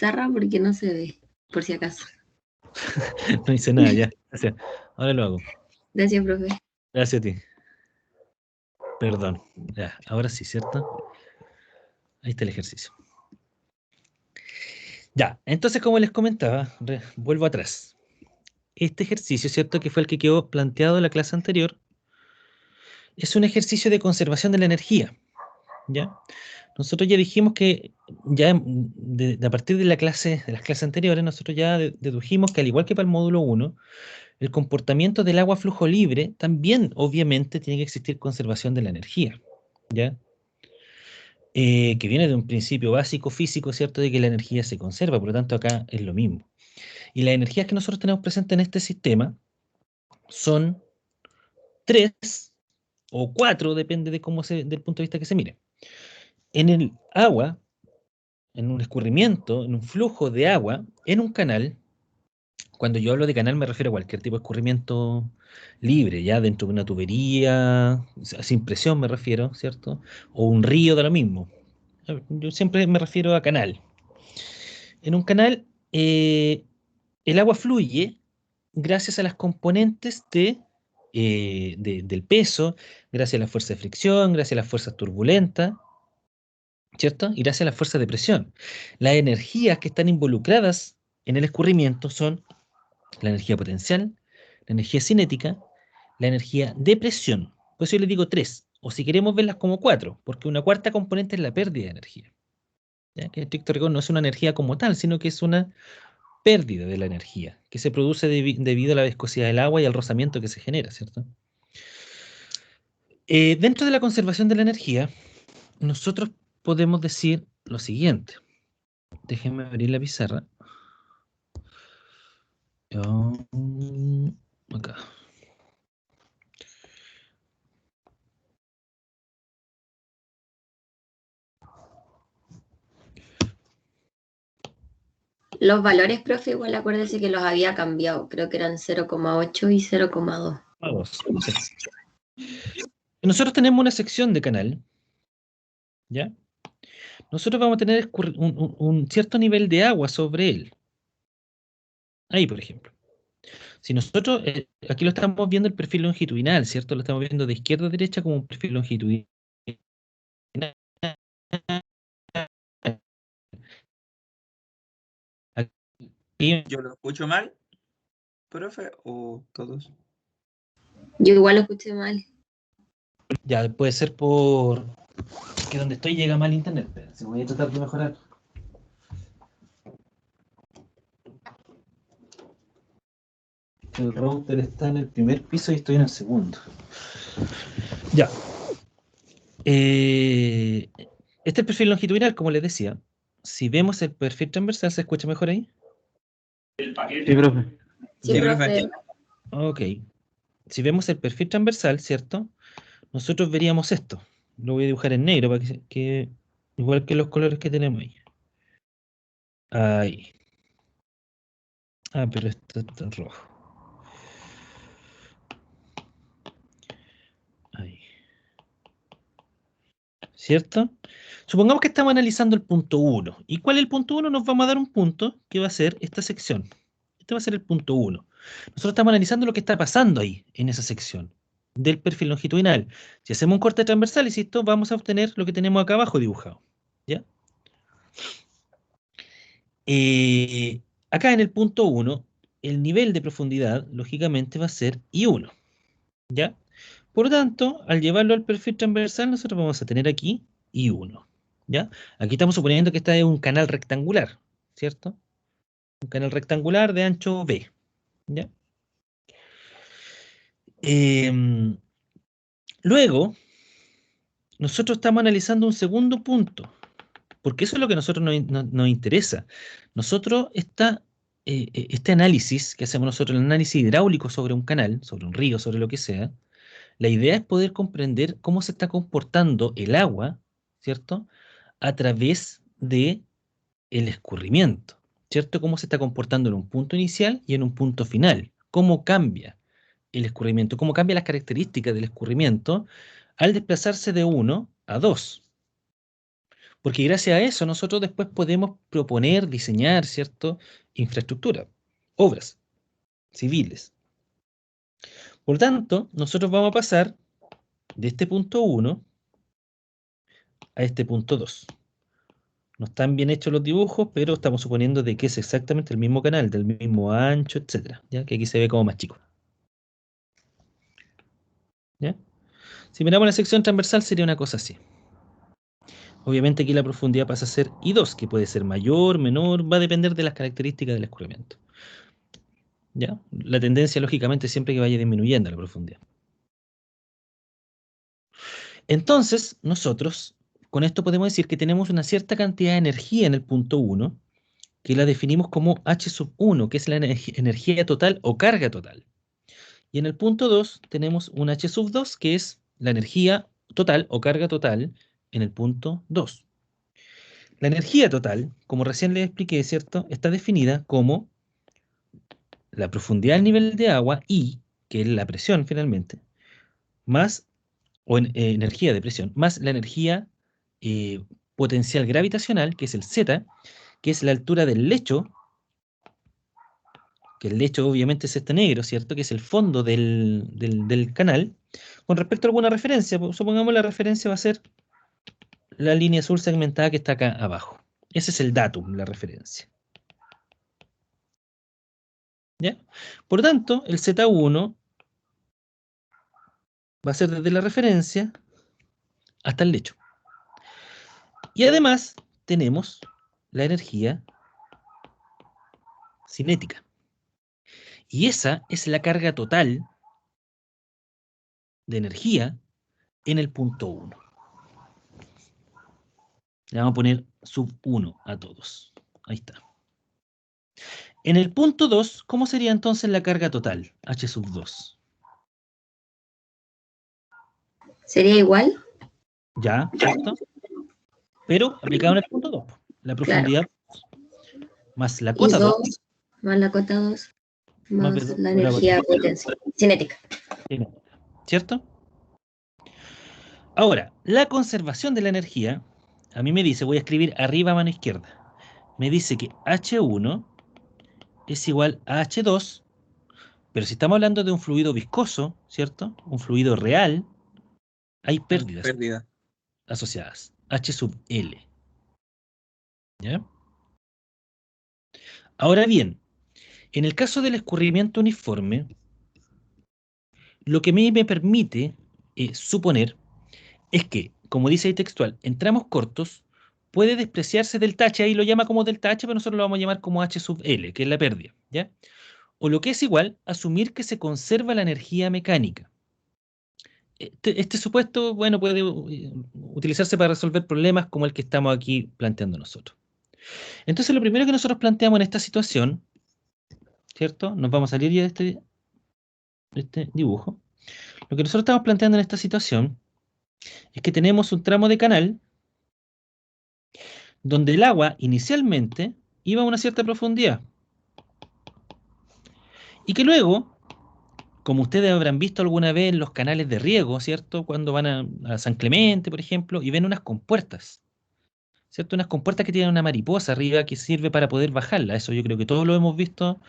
pizarra porque no se ve, por si acaso. No hice nada, ya. Gracias. Ahora lo hago. Gracias, profe. Gracias a ti. Perdón. Ya, ahora sí, ¿cierto? Ahí está el ejercicio. Ya, entonces como les comentaba, vuelvo atrás. Este ejercicio, ¿cierto? Que fue el que quedó planteado en la clase anterior, es un ejercicio de conservación de la energía, ¿ya? Nosotros ya dijimos que ya a partir de las clases anteriores, nosotros ya dedujimos que al igual que para el módulo 1, el comportamiento del agua a flujo libre también obviamente tiene que existir conservación de la energía, ¿ya? Que viene de un principio básico físico, ¿cierto? De que la energía se conserva, por lo tanto acá es lo mismo. Y las energías que nosotros tenemos presentes en este sistema son tres o cuatro, depende de del punto de vista que se mire. En el agua, en un escurrimiento, en un flujo de agua, en un canal, cuando yo hablo de canal me refiero a cualquier tipo de escurrimiento libre, ya dentro de una tubería, sin presión me refiero, ¿cierto? O un río de lo mismo. Yo siempre me refiero a canal. En un canal, el agua fluye gracias a las componentes del peso, gracias a la fuerza de fricción, gracias a las fuerzas turbulentas, ¿cierto? Y gracias a las fuerzas de presión. Las energías que están involucradas en el escurrimiento son la energía potencial, la energía cinética, la energía de presión. Por eso yo les digo tres, o si queremos verlas como cuatro, porque una cuarta componente es la pérdida de energía. ¿Ya? Que en estricto rigor no es una energía como tal, sino que es una pérdida de la energía que se produce debido a la viscosidad del agua y al rozamiento que se genera, ¿cierto? Dentro de la conservación de la energía, nosotros podemos decir lo siguiente. Déjenme abrir la pizarra. Acá. Los valores, profe, igual acuérdese que los había cambiado. Creo que eran 0,8 y 0,2. Vamos. Sí. Nosotros tenemos una sección de canal, ¿ya? Nosotros vamos a tener un cierto nivel de agua sobre él. Ahí, por ejemplo. Si nosotros, aquí lo estamos viendo el perfil longitudinal, ¿cierto? Lo estamos viendo de izquierda a derecha como un perfil longitudinal. Aquí, ¿Yo lo escucho mal, profe, o todos? Yo igual lo escuché mal. ya puede ser por que donde estoy llega mal internet. Se voy a tratar de mejorar. El router está en el primer piso y estoy en el segundo. Ya. Este es el perfil longitudinal, como les decía. Si vemos el perfil transversal, ¿se escucha mejor ahí? Sí, profe. Sí, Sí, Ya. profe. Ok. Si vemos el perfil transversal, ¿cierto? Nosotros veríamos esto. Lo voy a dibujar en negro para igual que los colores que tenemos ahí. Ahí. Ah, pero esto está en rojo. Ahí. ¿Cierto? Supongamos que estamos analizando el punto 1. ¿Y cuál es el punto 1? Nos vamos a dar un punto que va a ser esta sección. Este va a ser el punto 1. Nosotros estamos analizando lo que está pasando ahí, en esa sección del perfil longitudinal. Si hacemos un corte transversal, insisto, vamos a obtener lo que tenemos acá abajo dibujado. ¿Ya? Acá en el punto 1, el nivel de profundidad, lógicamente, va a ser I1. ¿Ya? Por lo tanto, al llevarlo al perfil transversal, nosotros vamos a tener aquí I1. ¿Ya? Aquí estamos suponiendo que este es un canal rectangular, ¿cierto? Un canal rectangular de ancho B. ¿Ya? Luego, nosotros estamos analizando un segundo punto, porque eso es lo que a nosotros nos interesa. Nosotros, este análisis que hacemos nosotros, el análisis hidráulico sobre un canal, sobre un río, sobre lo que sea, la idea es poder comprender cómo se está comportando el agua, ¿cierto? A través de el escurrimiento, ¿cierto? Cómo se está comportando en un punto inicial y en un punto final. Cómo cambia el escurrimiento, cómo cambian las características del escurrimiento al desplazarse de 1 a 2. Porque gracias a eso nosotros después podemos proponer, diseñar, ¿cierto? Infraestructura, obras civiles. Por tanto, nosotros vamos a pasar de este punto 1 a este punto 2. No están bien hechos los dibujos, pero estamos suponiendo de que es exactamente el mismo canal, del mismo ancho, etcétera, ¿ya? Que aquí se ve como más chico. ¿Ya? Si miramos la sección transversal sería una cosa así. Obviamente aquí la profundidad pasa a ser I2, que puede ser mayor, menor, va a depender de las características del escurrimiento. ¿Ya? La tendencia, lógicamente, siempre que vaya disminuyendo la profundidad. Entonces, nosotros, con esto podemos decir que tenemos una cierta cantidad de energía en el punto 1, que la definimos como H sub 1, que es la energía total o carga total. Y en el punto 2 tenemos un H sub 2, que es la energía total o carga total en el punto 2. La energía total, como recién les expliqué, ¿cierto? Está definida como la profundidad del nivel de agua I, que es la presión finalmente, más, energía de presión, más la energía potencial gravitacional, que es el Z, que es la altura del lecho, que el lecho obviamente es este negro, ¿cierto? Que es el fondo del canal. Con respecto a alguna referencia, pues, supongamos la referencia va a ser la línea azul segmentada que está acá abajo. Ese es el datum, la referencia. ¿Ya? Por tanto, el Z1 va a ser desde la referencia hasta el lecho. Y además tenemos la energía cinética. Y esa es la carga total de energía en el punto 1. Le vamos a poner sub 1 a todos. Ahí está. En el punto 2, ¿cómo sería entonces la carga total? H sub 2. ¿Sería igual? Ya, ¿cierto? Pero aplicado en el punto 2. La profundidad más la cota 2 I2 más la cota 2 más más B2 la por la energía potencial cinética. ¿cierto? Ahora, la conservación de la energía, a mí me dice, voy a escribir arriba a mano izquierda, me dice que H1 es igual a H2, pero si estamos hablando de un fluido viscoso, ¿cierto? Un fluido real, hay pérdidas Pérdida. asociadas. H sub L. ¿Ya? Ahora bien, en el caso del escurrimiento uniforme, lo que a mí me permite suponer es que, como dice ahí textual, en tramos cortos puede despreciarse delta H, ahí lo llama como delta H, pero nosotros lo vamos a llamar como H sub L, que es la pérdida, ¿ya? O lo que es igual, asumir que se conserva la energía mecánica. Este supuesto, bueno, puede utilizarse para resolver problemas como el que estamos aquí planteando nosotros. Entonces, lo primero que nosotros planteamos en esta situación, ¿cierto? Nos vamos a salir ya de este dibujo. Lo que nosotros estamos planteando en esta situación es que tenemos un tramo de canal donde el agua inicialmente iba a una cierta profundidad y que luego, como ustedes habrán visto alguna vez en los canales de riego, ¿cierto? Cuando van a San Clemente, por ejemplo, y ven unas compuertas, ¿cierto? Unas compuertas que tienen una mariposa arriba que sirve para poder bajarla. Eso yo creo que todos lo hemos visto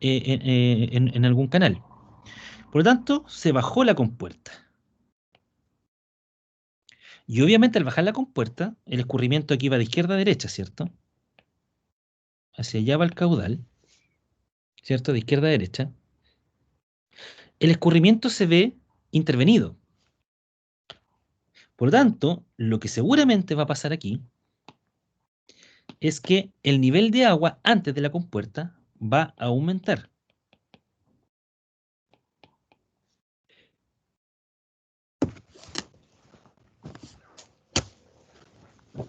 en algún canal. Por lo tanto, se bajó la compuerta. Y obviamente al bajar la compuerta, el escurrimiento aquí va de izquierda a derecha, ¿cierto? Hacia allá va el caudal, ¿cierto? De izquierda a derecha. El escurrimiento se ve intervenido. Por lo tanto, lo que seguramente va a pasar aquí es que el nivel de agua antes de la compuerta va a aumentar.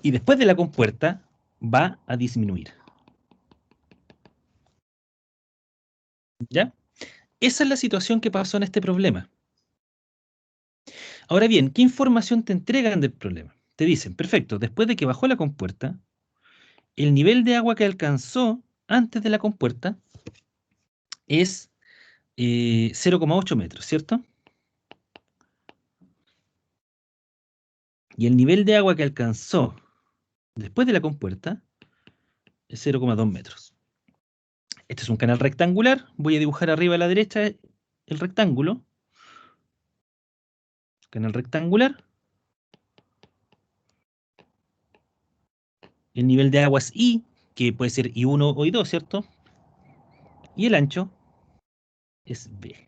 Y después de la compuerta va a disminuir. ¿Ya? Esa es la situación que pasó en este problema. Ahora bien, ¿qué información te entregan del problema? Te dicen, perfecto, después de que bajó la compuerta, el nivel de agua que alcanzó antes de la compuerta es 0,8 metros, ¿cierto? Y el nivel de agua que alcanzó después de la compuerta es 0,2 metros. Este es un canal rectangular. Voy a dibujar arriba a la derecha el rectángulo. Canal rectangular. El nivel de agua es I, que puede ser I1 o I2, ¿cierto? Y el ancho es B.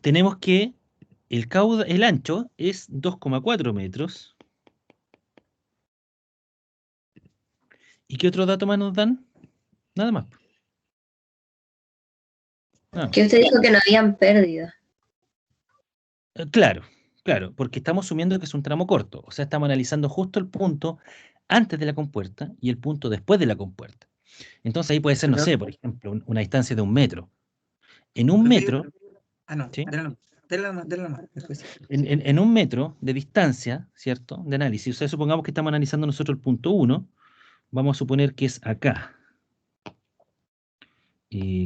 Tenemos que el ancho es 2,4 metros. ¿Y qué otro dato más nos dan? Nada más. Nada más. Que usted dijo que no habían pérdida. Claro, claro, porque estamos asumiendo que es un tramo corto. O sea, estamos analizando justo el punto antes de la compuerta y el punto después de la compuerta. Entonces ahí puede ser, no sé, por ejemplo, una distancia de 1 metro. En un Profe, metro, no, ¿sí? dale nomás, después. En 1 metro de distancia, ¿cierto? De análisis. O sea, supongamos que estamos analizando nosotros el punto 1. Vamos a suponer que es acá.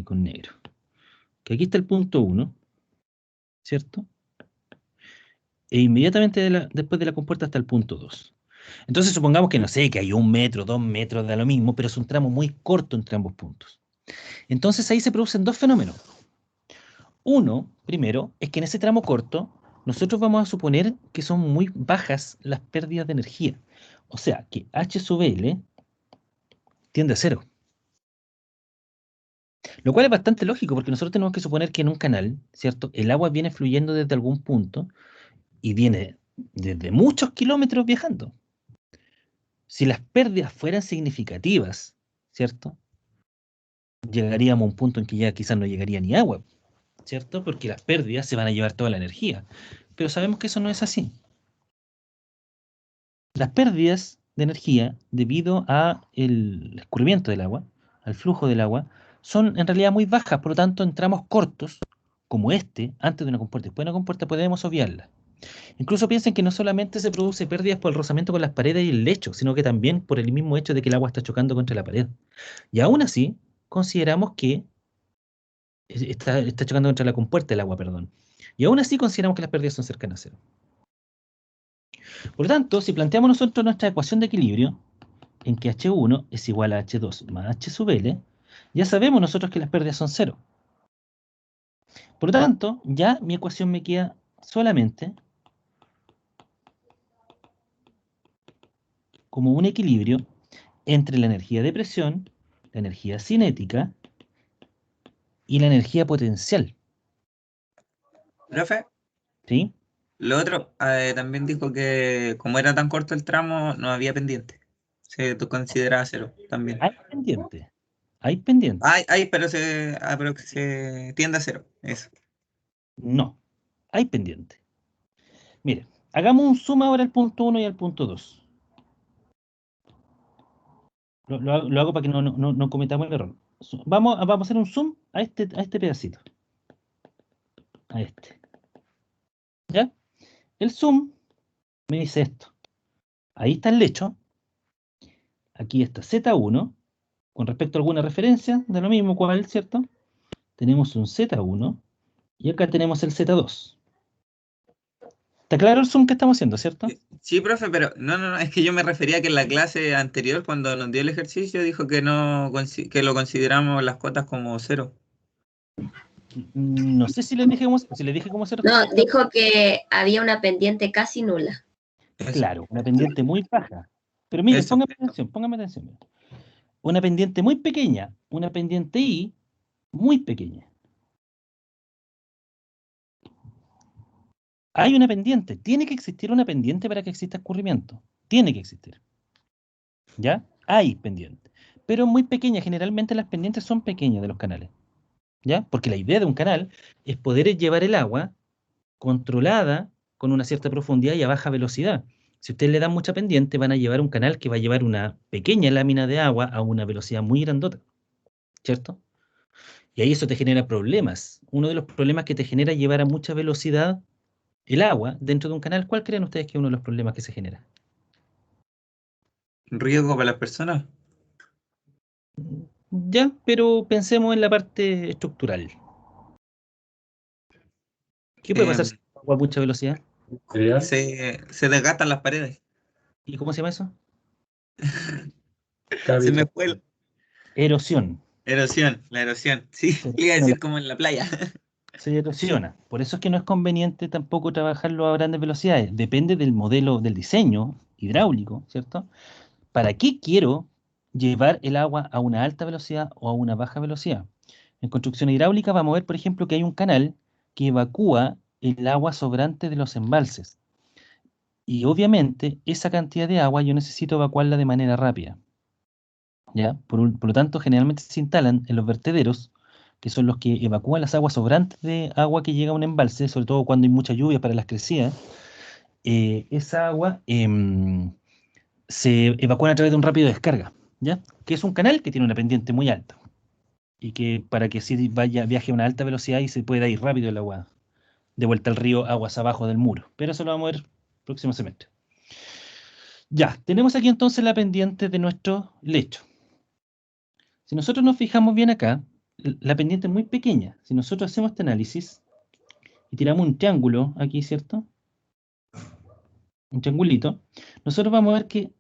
Con negro. Que aquí está el punto 1, ¿cierto? E inmediatamente después de la compuerta está el punto 2. Entonces supongamos que no sé, que hay 1 metro, 2 metros, da lo mismo, pero es un tramo muy corto entre ambos puntos. Entonces ahí se producen dos fenómenos. Uno, primero, es que en ese tramo corto nosotros vamos a suponer que son muy bajas las pérdidas de energía. O sea, que H sub L tiende a cero. Lo cual es bastante lógico porque nosotros tenemos que suponer que en un canal, ¿cierto? El agua viene fluyendo desde algún punto y viene desde muchos kilómetros viajando. Si las pérdidas fueran significativas, ¿cierto? Llegaríamos a un punto en que ya quizás no llegaría ni agua, ¿cierto? Porque las pérdidas se van a llevar toda la energía. Pero sabemos que eso no es así. Las pérdidas de energía debido a el escurrimiento del agua, al flujo del agua, son en realidad muy bajas, por lo tanto en tramos cortos, como este, antes de una compuerta y después de una compuerta, podemos obviarla. Incluso piensen que no solamente se produce pérdidas por el rozamiento con las paredes y el lecho, sino que también por el mismo hecho de que el agua está chocando contra la pared. Y aún así, consideramos que está chocando contra la compuerta el agua, perdón. Y aún así consideramos que las pérdidas son cercanas a cero. Por lo tanto, si planteamos nosotros nuestra ecuación de equilibrio, en que H1 es igual a H2 más H sub L, ya sabemos nosotros que las pérdidas son cero. Por lo tanto, ya mi ecuación me queda solamente como un equilibrio entre la energía de presión, la energía cinética y la energía potencial. Profe, ¿Sí? lo otro, también dijo que como era tan corto el tramo, no había pendiente. Se considera cero también. Hay pendiente. Hay pendiente. Pero que se tiende a cero. Eso. No. Hay pendiente. Mire, hagamos un zoom ahora al punto 1 y al punto 2. Lo hago para que no cometamos el error. Vamos a hacer un zoom a este pedacito. A este. ¿Ya? El zoom me dice esto. Ahí está el lecho. Aquí está Z1. Con respecto a alguna referencia, de lo mismo cual, ¿cierto? Tenemos un Z1 y acá tenemos el Z2. ¿Está claro el zoom que estamos haciendo, cierto? Sí, profe, pero no, es que yo me refería que en la clase anterior, cuando nos dio el ejercicio, dijo que no que lo consideramos las cotas como cero. No sé si les dije cómo hacer. No, dijo que había una pendiente casi nula. Eso, Claro, una pendiente muy baja. Pero miren, eso. pónganme atención. Miren. Una pendiente muy pequeña, una pendiente I muy pequeña. Hay una pendiente, tiene que existir una pendiente para que exista escurrimiento. Tiene que existir. ¿Ya? Hay pendiente. Pero muy pequeña, generalmente las pendientes son pequeñas de los canales. ¿Ya? Porque la idea de un canal es poder llevar el agua controlada con una cierta profundidad y a baja velocidad. Si ustedes le dan mucha pendiente, van a llevar un canal que va a llevar una pequeña lámina de agua a una velocidad muy grandota, ¿cierto? Y ahí eso te genera problemas. Uno de los problemas que te genera llevar a mucha velocidad el agua dentro de un canal, ¿cuál creen ustedes que es uno de los problemas que se genera? Riesgo para las personas. Ya, pero pensemos en la parte estructural. ¿Qué puede pasar si Em, el agua a mucha velocidad? Material. Se desgastan las paredes. ¿Y cómo se llama eso? Se me Cavidad. fue Erosión. la erosión. Sí, Se iba a erosiona, decir como en la playa. se erosiona. Por eso es que no es conveniente tampoco trabajarlo a grandes velocidades. Depende del modelo, del diseño hidráulico, ¿cierto? ¿Para qué quiero llevar el agua a una alta velocidad o a una baja velocidad? En construcción hidráulica vamos a ver, por ejemplo, que hay un canal que evacúa el agua sobrante de los embalses. Y obviamente esa cantidad de agua yo necesito evacuarla de manera rápida. ¿Ya? Por lo tanto, generalmente se instalan en los vertederos, que son los que evacúan las aguas sobrantes de agua que llega a un embalse, sobre todo cuando hay mucha lluvia para las crecidas. Esa agua se evacúa a través de un rápido de descarga, ¿ya? Que es un canal que tiene una pendiente muy alta y que para que sí viaje a una alta velocidad y se pueda ir rápido el agua de vuelta al río, aguas abajo del muro. Pero eso lo vamos a ver próximo semestre. Ya, tenemos aquí entonces la pendiente de nuestro lecho. Si nosotros nos fijamos bien acá, la pendiente es muy pequeña. Si nosotros hacemos este análisis y tiramos un triángulo aquí, ¿cierto? Un triangulito, nosotros vamos a ver que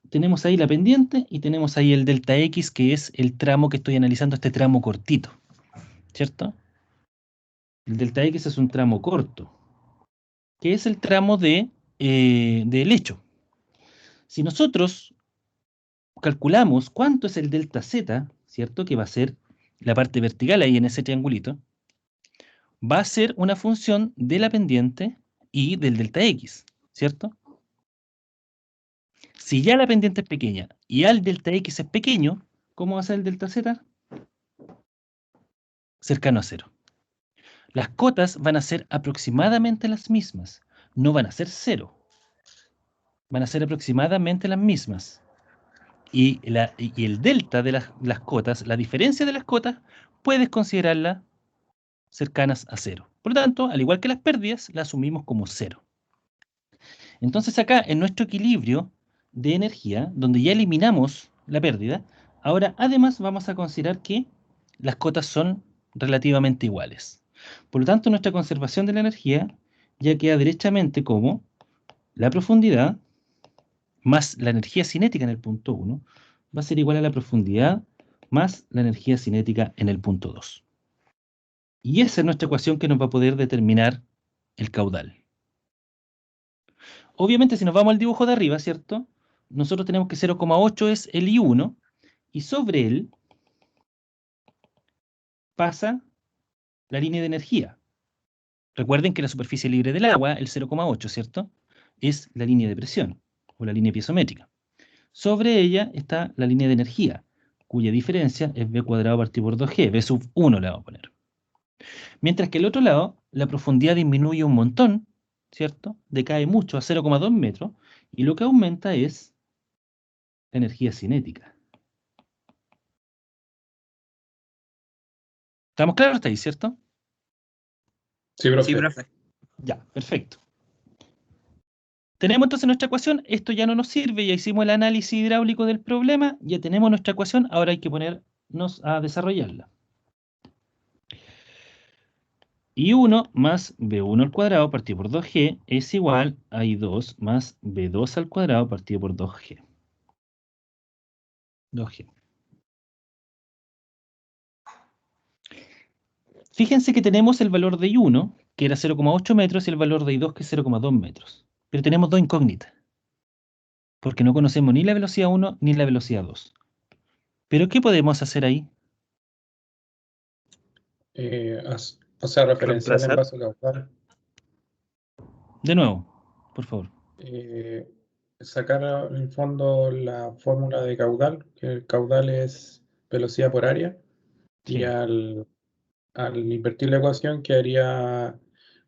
tenemos ahí la pendiente y tenemos ahí el delta X, que es el tramo que estoy analizando, este tramo cortito, ¿cierto? El delta X es un tramo corto, que es el tramo de lecho. Si nosotros calculamos cuánto es el delta Z, ¿cierto? Que va a ser la parte vertical ahí en ese triangulito, va a ser una función de la pendiente y del delta X, ¿cierto? Si ya la pendiente es pequeña y el delta X es pequeño, ¿cómo va a ser el delta Z? Cercano a cero. Las cotas van a ser aproximadamente las mismas, no van a ser cero, van a ser aproximadamente las mismas. Y el delta de las cotas, la diferencia de las cotas, puedes considerarla cercanas a cero. Por lo tanto, al igual que las pérdidas, la asumimos como cero. Entonces acá, en nuestro equilibrio de energía, donde ya eliminamos la pérdida, ahora además vamos a considerar que las cotas son relativamente iguales. Por lo tanto, nuestra conservación de la energía ya queda derechamente como la profundidad más la energía cinética en el punto 1 va a ser igual a la profundidad más la energía cinética en el punto 2. Y esa es nuestra ecuación que nos va a poder determinar el caudal. Obviamente, si nos vamos al dibujo de arriba, ¿cierto? Nosotros tenemos que 0,8 es el I1, y sobre él pasa la línea de energía. Recuerden que la superficie libre del agua, el 0,8, ¿cierto? Es la línea de presión, o la línea piezométrica. Sobre ella está la línea de energía, cuya diferencia es B cuadrado partido por 2G, B sub 1 le vamos a poner. Mientras que el otro lado, la profundidad disminuye un montón, ¿cierto? Decae mucho a 0,2 metros, y lo que aumenta es la energía cinética. ¿Estamos claros hasta ahí, cierto? Sí, profe. Sí, profe. Ya, perfecto. Tenemos entonces nuestra ecuación, esto ya no nos sirve, ya hicimos el análisis hidráulico del problema, ya tenemos nuestra ecuación, ahora hay que ponernos a desarrollarla. I1 más B1 al cuadrado partido por 2G es igual a I2 más B2 al cuadrado partido por 2G. 2G. Fíjense que tenemos el valor de I1, que era 0,8 metros, y el valor de I2, que es 0,2 metros. Pero tenemos dos incógnitas, porque no conocemos ni la velocidad 1 ni la velocidad 2. ¿Pero qué podemos hacer ahí? O sea, referenciar el Reemplazar. vaso caudal. De nuevo, por favor. eh, Sacar en el fondo la fórmula de caudal, que el caudal es velocidad por área, y Sí, al invertir la ecuación quedaría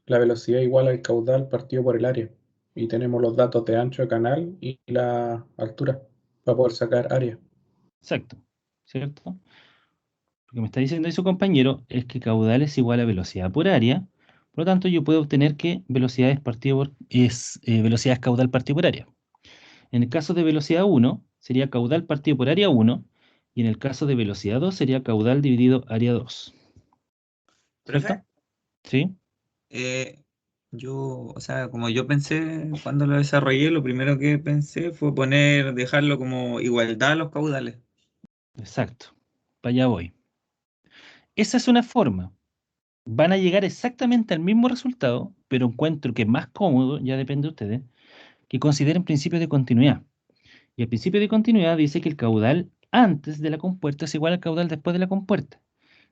la velocidad igual al caudal partido por el área. Y tenemos los datos de ancho de canal y la altura para poder sacar área. exacto. ¿Cierto? Lo que me está diciendo ahí su compañero es que caudal es igual a velocidad por área. Por lo tanto, yo puedo obtener que velocidad es caudal partido por área. En el caso de velocidad 1, sería caudal partido por área 1, y en el caso de velocidad 2 sería caudal dividido área 2. Profe, ¿Cierto? ¿Sí? eh, Yo, o sea, como yo pensé cuando lo desarrollé, lo primero que pensé fue dejarlo como igualdad a los caudales. Exacto. Para allá voy. Esa es una forma. Van a llegar exactamente al mismo resultado, pero encuentro que es más cómodo, ya depende de ustedes, que consideren principios de continuidad. Y el principio de continuidad dice que el caudal antes de la compuerta es igual al caudal después de la compuerta.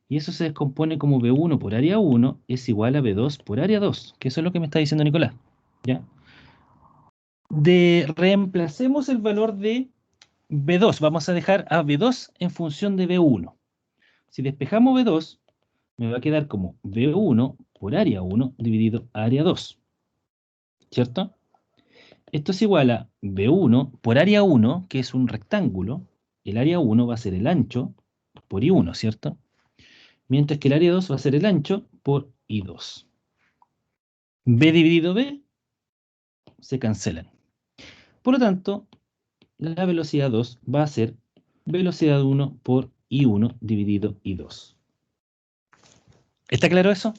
Y eso se descompone como B1 por área 1 es igual a B2 por área 2, que eso es lo que me está diciendo Nicolás. ¿Ya? Reemplacemos el valor de B2. Vamos a dejar a B2 en función de B1. Si despejamos B2, me va a quedar como B1 por área 1 dividido área 2. ¿Cierto? Esto es igual a B1 por área 1, que es un rectángulo. El área 1 va a ser el ancho por I1, ¿cierto? Mientras que el área 2 va a ser el ancho por I2. B dividido B se cancelan. Por lo tanto, la velocidad 2 va a ser velocidad 1 por I1 dividido I2. ¿Está claro eso?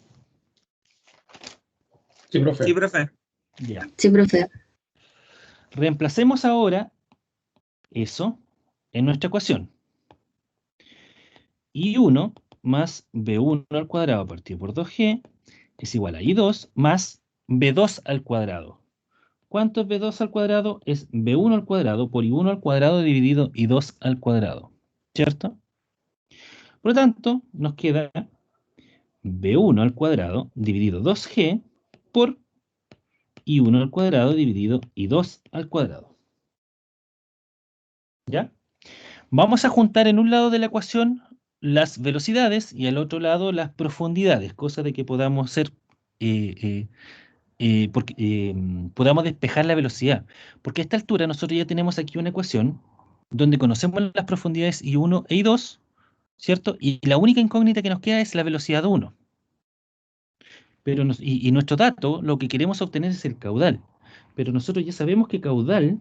Sí, profe. Sí, profe. Ya. Sí, profe. Reemplacemos ahora eso en nuestra ecuación. I1 más B1 al cuadrado partido por 2G es igual a I2 más B2 al cuadrado. ¿Cuánto es B2 al cuadrado? Es B1 al cuadrado por I1 al cuadrado dividido I2 al cuadrado. ¿Cierto? Por lo tanto, nos queda B1 al cuadrado dividido 2G por I1 al cuadrado dividido I2 al cuadrado. ¿Ya? Vamos a juntar en un lado de la ecuación las velocidades y al otro lado las profundidades, cosa de que podamos hacer, podamos despejar la velocidad. Porque a esta altura nosotros ya tenemos aquí una ecuación donde conocemos las profundidades I1 e I2, ¿cierto? Y la única incógnita que nos queda es la velocidad 1. Pero y nuestro dato, lo que queremos obtener es el caudal. Pero nosotros ya sabemos que caudal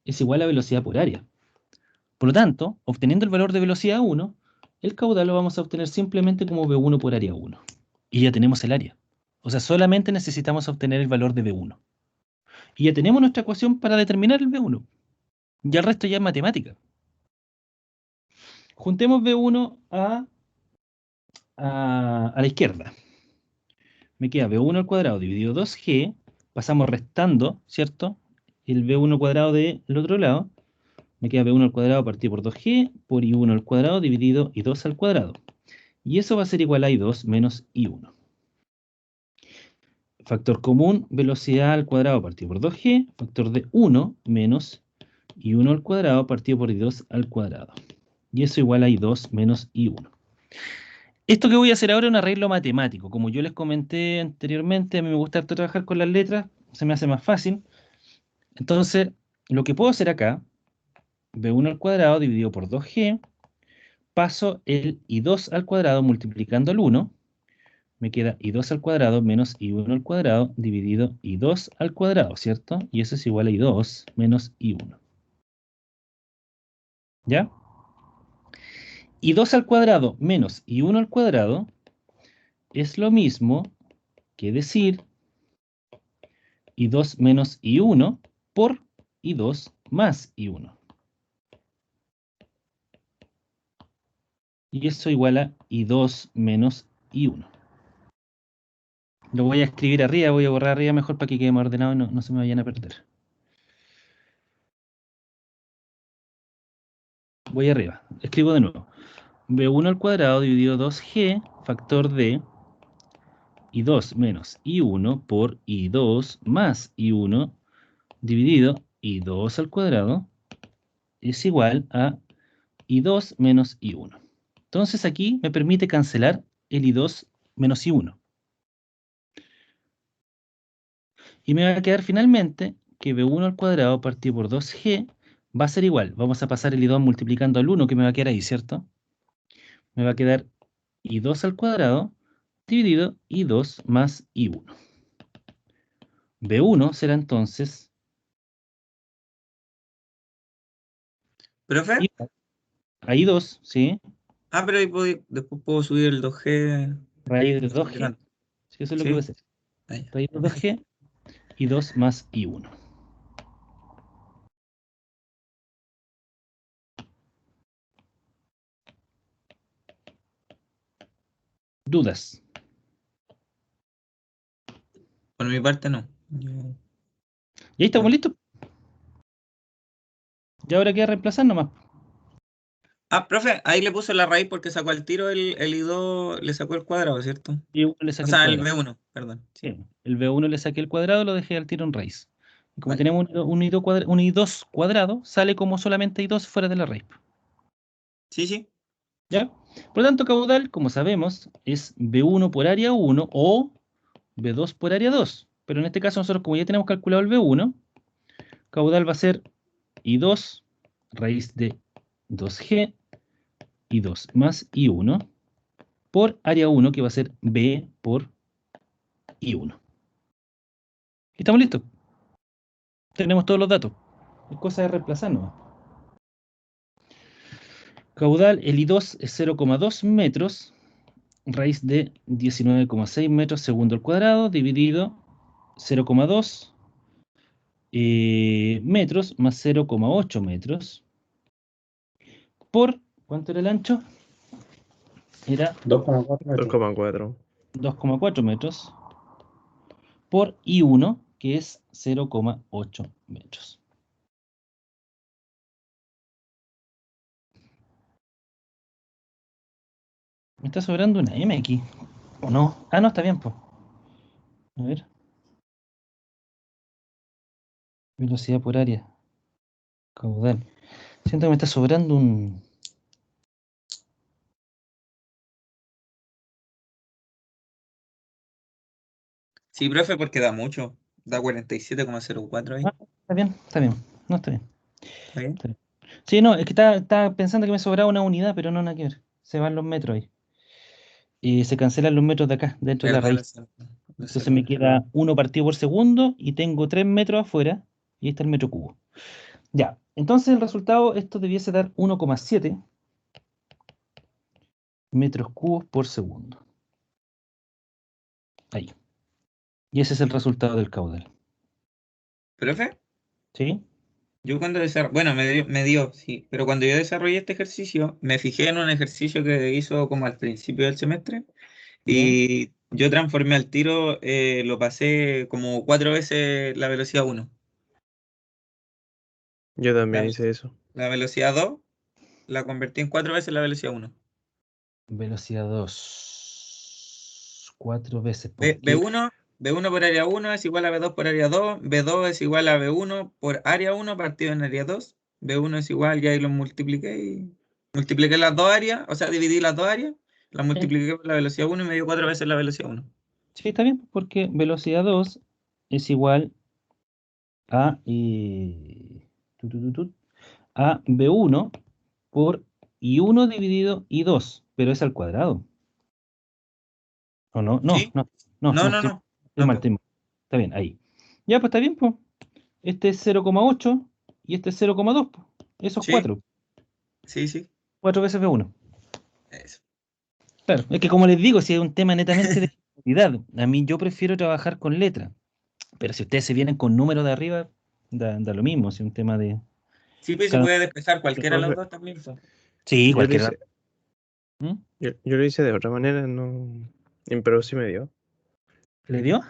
es igual a velocidad por área. Por lo tanto, obteniendo el valor de velocidad 1, el caudal lo vamos a obtener simplemente como V1 por área 1. Y ya tenemos el área. O sea, solamente necesitamos obtener el valor de V1. Y ya tenemos nuestra ecuación para determinar el V1. Ya el resto ya es matemática. Juntemos V1 a la izquierda. Me queda V1 al cuadrado dividido 2G. Pasamos restando, ¿cierto? El V1 cuadrado del otro lado. Me queda V1 al cuadrado partido por 2G por I1 al cuadrado dividido I2 al cuadrado. Y eso va a ser igual a I2 menos I1. Factor común, velocidad al cuadrado partido por 2G. Factor de 1 menos I1 al cuadrado partido por I2 al cuadrado. Y eso igual a I2 menos I1. Esto que voy a hacer ahora es un arreglo matemático. Como yo les comenté anteriormente, a mí me gusta harto trabajar con las letras, se me hace más fácil. Entonces, lo que puedo hacer acá, B1 al cuadrado dividido por 2G, paso el I2 al cuadrado multiplicando el 1, me queda I2 al cuadrado menos I1 al cuadrado dividido I2 al cuadrado, ¿cierto? Y eso es igual a I2 menos I1. ¿Ya? I2 al cuadrado menos I1 al cuadrado es lo mismo que decir I2 menos I1 por I2 más I1. Y eso igual a I2 menos I1. Lo voy a escribir arriba, voy a borrar arriba mejor para que quede más ordenado y no se me vayan a perder. Voy arriba, escribo de nuevo. B1 al cuadrado dividido 2G, factor de I2 menos I1 por I2 más I1 dividido I2 al cuadrado es igual a I2 menos I1. Entonces aquí me permite cancelar el I2 menos I1. Y me va a quedar finalmente que B1 al cuadrado partido por 2G va a ser igual. Vamos a pasar el I2 multiplicando al 1 que me va a quedar ahí, ¿cierto? Me va a quedar I2 al cuadrado dividido I2 más I1. B1 será entonces ¿Profe? I2, ¿sí? pero ahí después puedo subir el 2G. Raíz de 2G. Sí, eso es lo que voy a Sí. hacer. Ahí. Raíz de 2G y 2 más I1. ¿Dudas? Por mi parte, no. Y ahí estamos listos. Y ahora queda reemplazar nomás. Profe, ahí le puso la raíz porque sacó al tiro el I2, le sacó el cuadrado, ¿cierto? Y uno le O saqué el sea, el cuadrado. B1, perdón. Sí. Sí, el B1 le saqué el cuadrado, lo dejé al tiro en raíz. Y como Vale. tenemos un I2 cuadrado, sale como solamente I2 fuera de la raíz. Sí, sí. ¿Ya? Por lo tanto, caudal, como sabemos, es B1 por área 1 o B2 por área 2. Pero en este caso nosotros, como ya tenemos calculado el B1, caudal va a ser I2 raíz de 2G, I2 más I1 por área 1, que va a ser B por I1. ¿Estamos listos? Tenemos todos los datos. Es cosa de reemplazar nomás. Caudal, el I2 es 0,2 metros, raíz de 19,6 metros segundo al cuadrado, dividido 0,2 metros más 0,8 metros por, ¿cuánto era el ancho? Era 2,4 metros. 2,4. 2,4 metros por I1, que es 0,8 metros. Me está sobrando una M aquí, ¿o no? Ah, no, está bien, pues. A ver. Velocidad por área. Caudal. Siento que me está sobrando un... Sí, profe, porque da mucho. Da 47,04 ahí. Ah, está bien, está bien. No, está bien. ¿Está bien? Está bien. Sí, no, es que estaba pensando que me sobraba una unidad, pero no, nada que ver. Se van los metros ahí. Y se cancelan los metros de acá, dentro de la Verdad, raíz. lo Entonces sé. me queda 1 partido por segundo y tengo 3 metros afuera y ahí está el metro cubo. Ya, entonces el resultado, esto debiese dar 1,7 metros cubos por segundo. Ahí. Y ese es el resultado del caudal. Profe, ¿Sí? yo cuando desarrollé, bueno, me dio, sí, pero cuando yo desarrollé este ejercicio, me fijé en un ejercicio que hizo como al principio del semestre ¿Ya? y yo transformé al tiro, lo pasé como 4 veces la velocidad 1. Yo La, también hice eso. la velocidad 2 la convertí en 4 veces la velocidad 1. Velocidad 2. 4 veces. ¿Por B, qué? B1, B1 por área 1 es igual a B2 por área 2, B2 es igual a B1 por área 1 partido en área 2, B1 es igual, ya ahí lo multipliqué y multipliqué las dos áreas, o sea, dividí las dos áreas, las Sí, multipliqué por la velocidad 1 y me dio 4 veces la velocidad 1. sí, está bien, porque velocidad 2 es igual a, a B1 por I1 dividido I2, pero es al cuadrado. ¿O no? No, ¿Sí? no, no, No, no, no, estoy, no, estoy no, mal, po. estoy mal. Está bien, ahí. Ya, pues está bien, pues. Este es 0,8 y este es 0,2, pues. Eso es Sí, 4. sí, sí, 4 veces B1. eso. Claro, es que como les digo, si es un tema netamente de cantidad, a mí yo prefiero trabajar con letra. Pero si ustedes se vienen con números de arriba, da lo mismo, si es un tema de... Sí, pues se cada- puede despejar cualquiera de los Profe, dos también, po. Sí, yo lo cualquiera. hice, ¿Mm? yo lo hice de otra manera, no, pero sí me dio. ¿Le dio?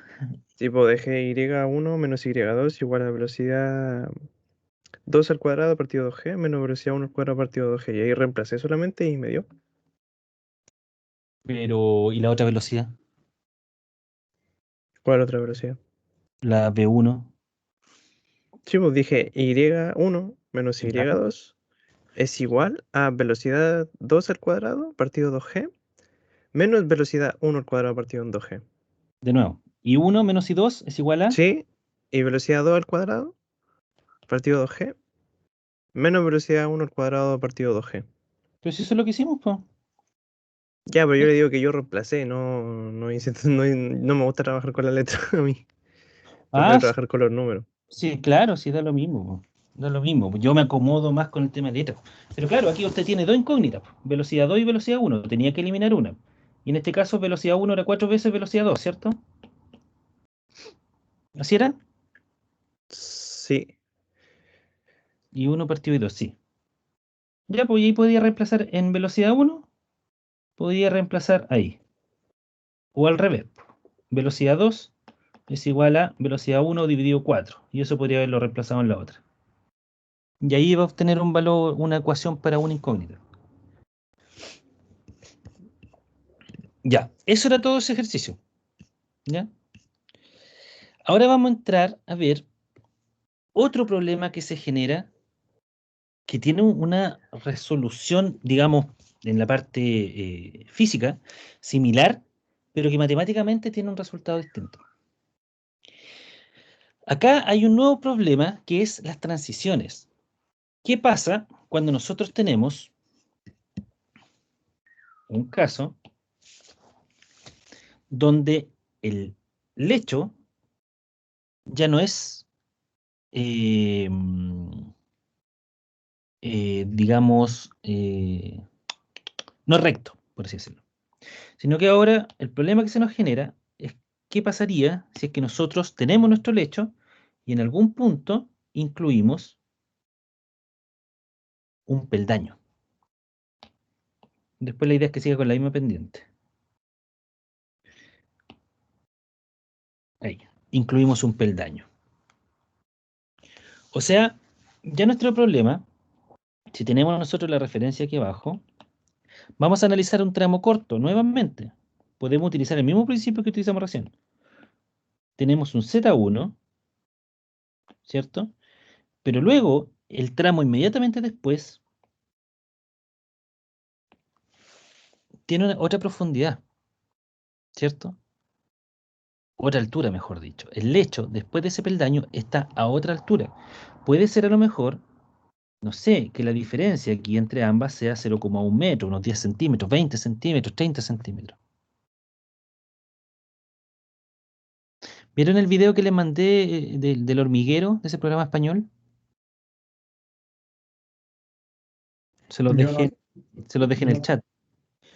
Tipo, dejé y1 menos y2 igual a velocidad 2 al cuadrado partido 2g menos velocidad 1 al cuadrado partido 2g. Y ahí reemplacé solamente y me dio. Pero, ¿y la otra velocidad? ¿Cuál otra velocidad? La B1. Sí, pues dije y1 menos Ya. y2 es igual a velocidad 2 al cuadrado partido 2g menos velocidad 1 al cuadrado partido 2g. De nuevo. Y1 menos I2 es igual a... Sí, y velocidad 2 al cuadrado partido 2g menos velocidad 1 al cuadrado partido 2g. Pero si eso es lo que hicimos, pues. Ya, pero yo le digo que yo reemplacé, no me gusta trabajar con la letra a mí. Ah, Prefiero trabajar con los números. sí, claro, sí da lo mismo, po. No es lo mismo, yo me acomodo más con el tema de letras. Pero claro, aquí usted tiene dos incógnitas, velocidad 2 y velocidad 1. Tenía que eliminar una. Y en este caso, velocidad 1 era 4 veces velocidad 2, ¿cierto? ¿Así era? Sí. Y 1 partido y 2, sí. Ya, pues ahí podía reemplazar en velocidad 1, podía reemplazar ahí. O al revés. Velocidad 2 es igual a velocidad 1 dividido 4. Y eso podría haberlo reemplazado en la otra. Y ahí va a obtener un valor, una ecuación para una incógnita. Ya, eso era todo ese ejercicio. ¿Ya? Ahora vamos a entrar a ver otro problema que se genera, que tiene una resolución, digamos, en la parte física, similar, pero que matemáticamente tiene un resultado distinto. Acá hay un nuevo problema que es las transiciones. ¿Qué pasa cuando nosotros tenemos un caso donde el lecho ya no es, eh, digamos, no es recto, por así decirlo? Sino que ahora el problema que se nos genera es qué pasaría si es que nosotros tenemos nuestro lecho y en algún punto incluimos un peldaño. Después la idea es que siga con la misma pendiente. Ahí, incluimos un peldaño. O sea, ya nuestro problema, si tenemos nosotros la referencia aquí abajo, vamos a analizar un tramo corto nuevamente. Podemos utilizar el mismo principio que utilizamos recién. Tenemos un Z1, ¿cierto? Pero luego, el tramo inmediatamente después tiene otra profundidad, ¿cierto? Otra altura, mejor dicho. El lecho, después de ese peldaño, está a otra altura. Puede ser a lo mejor, no sé, que la diferencia aquí entre ambas sea 0,1 metro, unos 10 centímetros, 20 centímetros, 30 centímetros. ¿Vieron el video que les mandé del hormiguero, de ese programa español? Se los Yo no, dejé, se los dejé en el no chat.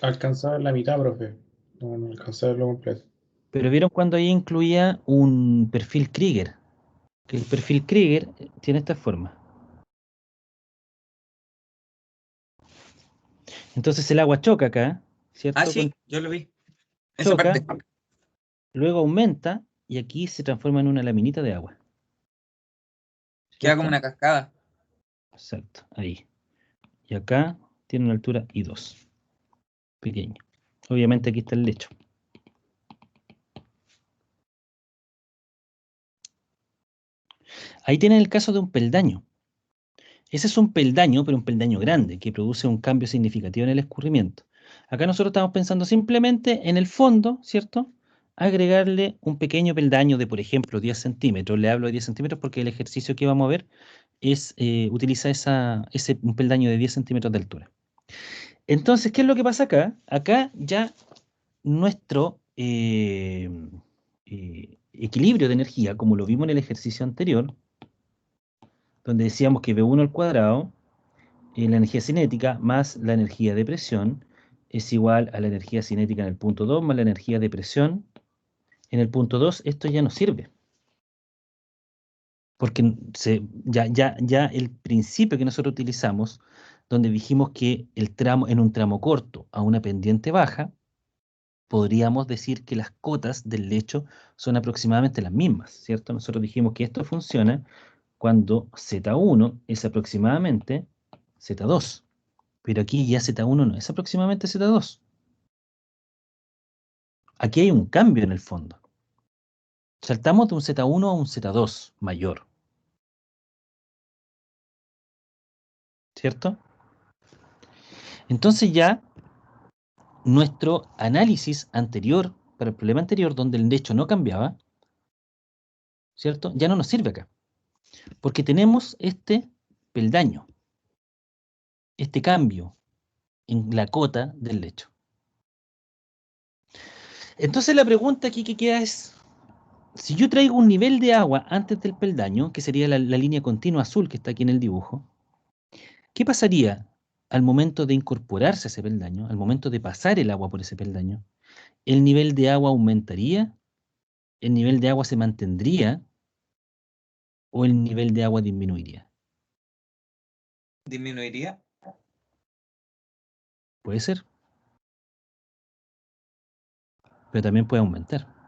alcanzaba la mitad, profe. No alcanzaba a verlo completo. Pero vieron cuando ahí incluía un perfil Krieger. Que el perfil Krieger tiene esta forma. Entonces el agua choca acá, Ah, ¿cierto? sí, yo lo vi. Esa Choca, parte. luego aumenta y aquí se transforma en una laminita de agua. Queda como ¿Cierto? una cascada. Exacto, ahí. Y acá tiene una altura I2, pequeño. Obviamente aquí está el lecho. Ahí tienen el caso de un peldaño. Ese es un peldaño, pero un peldaño grande, que produce un cambio significativo en el escurrimiento. Acá nosotros estamos pensando simplemente en el fondo, ¿cierto? Agregarle un pequeño peldaño de, por ejemplo, 10 centímetros. Le hablo de 10 centímetros porque el ejercicio que vamos a ver es, utiliza un peldaño de 10 centímetros de altura. Entonces, ¿qué es lo que pasa acá? Acá ya nuestro equilibrio de energía, como lo vimos en el ejercicio anterior, donde decíamos que V1 al cuadrado, la energía cinética más la energía de presión, es igual a la energía cinética en el punto 2 más la energía de presión en el punto 2. Esto ya no sirve, porque ya el principio que nosotros utilizamos, donde dijimos que el tramo, en un tramo corto a una pendiente baja, podríamos decir que las cotas del lecho son aproximadamente las mismas, ¿cierto? Nosotros dijimos que esto funciona cuando Z1 es aproximadamente Z2, pero aquí ya Z1 no es aproximadamente Z2. Aquí hay un cambio en el fondo. Saltamos de un Z1 a un Z2 mayor, ¿cierto? Entonces ya nuestro análisis anterior, para el problema anterior, donde el lecho no cambiaba, ¿cierto? Ya no nos sirve acá, porque tenemos este peldaño, este cambio en la cota del lecho. Entonces la pregunta aquí que queda es, Si yo traigo un nivel de agua antes del peldaño, que sería la línea continua azul que está aquí en el dibujo, ¿qué pasaría al momento de incorporarse a ese peldaño, al momento de pasar el agua por ese peldaño? ¿El nivel de agua aumentaría? ¿El nivel de agua se mantendría? ¿O el nivel de agua disminuiría? ¿Disminuiría? Puede ser, pero también puede aumentar.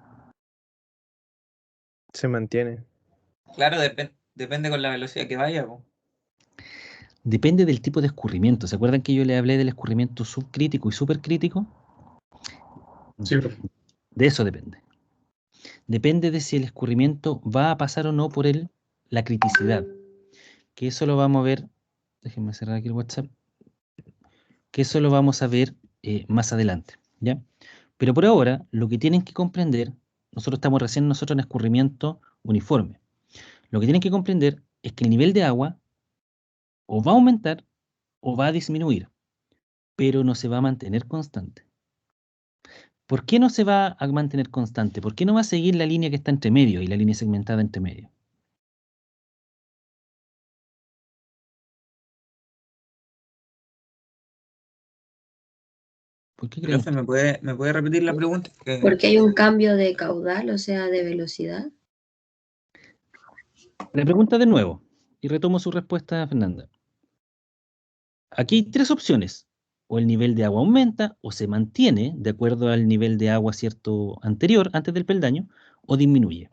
Se mantiene. Claro, depende con la velocidad que vaya, po. Depende del tipo de escurrimiento. ¿Se acuerdan que yo le hablé del escurrimiento subcrítico y supercrítico? Sí, profe. De eso depende. Depende de si el escurrimiento va a pasar o no por la criticidad. Que eso lo vamos a ver. Déjenme cerrar aquí el WhatsApp. Que eso lo vamos a ver más adelante, ¿ya? Pero por ahora, lo que tienen que comprender, nosotros estamos recién en escurrimiento uniforme. Lo que tienen que comprender es que el nivel de agua o va a aumentar o va a disminuir, pero no se va a mantener constante. ¿Por qué no se va a mantener constante? ¿Por qué no va a seguir la línea que está entre medio y la línea segmentada entre medio? ¿Por qué creen Profe, ustedes? ¿me puede repetir la pregunta? Porque hay un cambio de caudal, o sea, de velocidad. Le pregunta de nuevo y retomo su respuesta, Fernanda. Aquí hay tres opciones. O el nivel de agua aumenta o se mantiene de acuerdo al nivel de agua cierto anterior, antes del peldaño, o disminuye.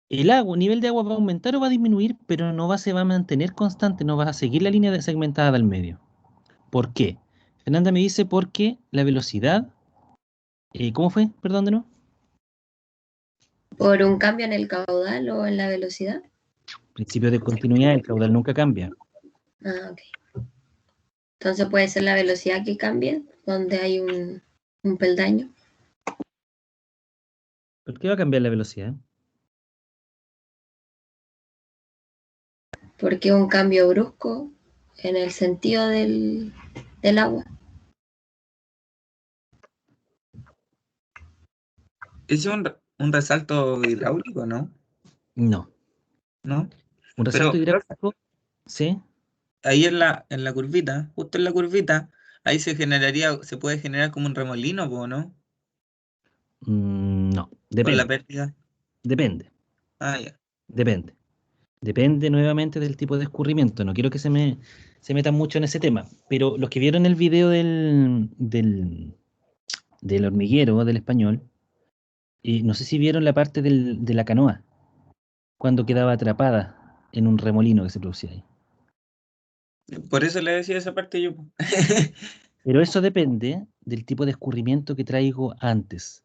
El nivel de agua va a aumentar o va a disminuir, pero se va a mantener constante, no va a seguir la línea segmentada del medio. ¿Por qué? Fernanda me dice porque la velocidad, ¿cómo fue? Perdón, de nuevo. Por un cambio en el caudal o en la velocidad. Principio de continuidad, el caudal nunca cambia. Ah, ok. Entonces puede ser la velocidad que cambie, donde hay un peldaño. ¿Por qué va a cambiar la velocidad? Porque un cambio brusco en el sentido del agua. Es un resalto hidráulico, ¿no? No. ¿No? Un resalto Pero, profe, hidráulico, ¿sí? ahí en la curvita, justo en la curvita, ahí se puede generar como un remolino, po, ¿no? No, Con la depende, pérdida. depende, Ah, ya. depende. Depende nuevamente del tipo de escurrimiento. No quiero que se metan mucho en ese tema, pero los que vieron el video del hormiguero, del español, y no sé si vieron la parte de la canoa, cuando quedaba atrapada en un remolino que se producía ahí. Por eso le decía esa parte yo, po. Pero eso depende del tipo de escurrimiento que traigo antes.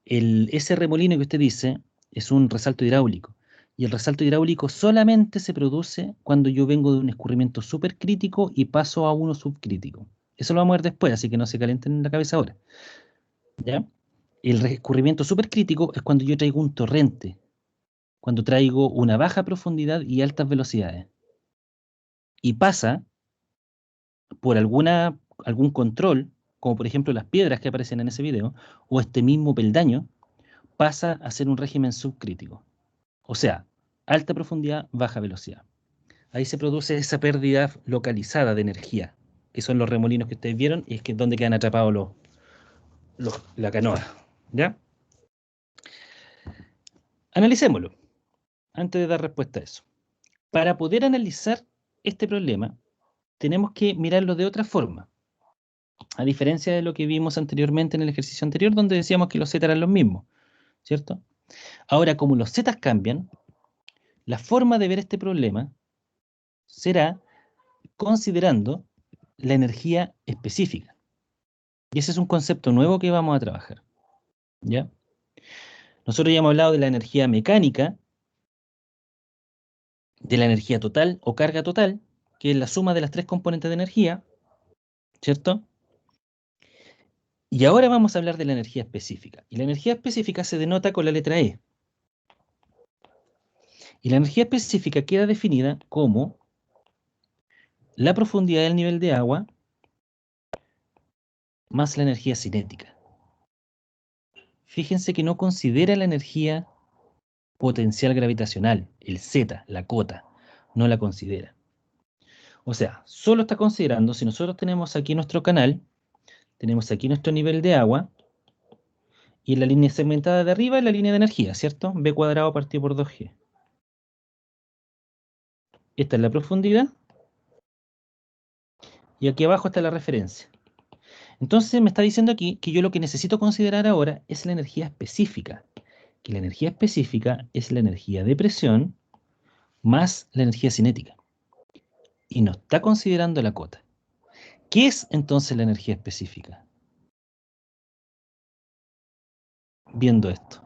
Ese remolino que usted dice es un resalto hidráulico. Y el resalto hidráulico solamente se produce cuando yo vengo de un escurrimiento supercrítico y paso a uno subcrítico. Eso lo vamos a ver después, así que no se calienten en la cabeza ahora. ¿Ya? El escurrimiento supercrítico es cuando yo traigo un torrente, cuando traigo una baja profundidad y altas velocidades. Y pasa por algún control, como por ejemplo las piedras que aparecen en ese video, o este mismo peldaño, pasa a ser un régimen subcrítico. O sea, alta profundidad, baja velocidad. Ahí se produce esa pérdida localizada de energía, que son los remolinos que ustedes vieron, y es que es donde quedan atrapados la canoa. ¿Ya? Analicémoslo, antes de dar respuesta a eso. Para poder analizar este problema, tenemos que mirarlo de otra forma. A diferencia de lo que vimos anteriormente en el ejercicio anterior, donde decíamos que los z eran los mismos, ¿cierto? Ahora, como los z cambian, la forma de ver este problema será considerando la energía específica. Y ese es un concepto nuevo que vamos a trabajar, ¿ya? Nosotros ya hemos hablado de la energía mecánica, de la energía total o carga total, que es la suma de las tres componentes de energía, ¿cierto? Y ahora vamos a hablar de la energía específica. Y la energía específica se denota con la letra E. Y la energía específica queda definida como la profundidad del nivel de agua más la energía cinética. fíjense que no considera la energía potencial gravitacional, el Z, la cota, no la considera. O sea, solo está considerando, si nosotros tenemos aquí nuestro canal, tenemos aquí nuestro nivel de agua, y la línea segmentada de arriba es la línea de energía, ¿cierto? B cuadrado partido por 2G. Esta es la profundidad, y aquí abajo está la referencia. Entonces me está diciendo aquí que yo lo que necesito considerar ahora es la energía específica, que la energía específica es la energía de presión más la energía cinética. Y no está considerando la cota. ¿Qué es entonces la energía específica? Viendo esto.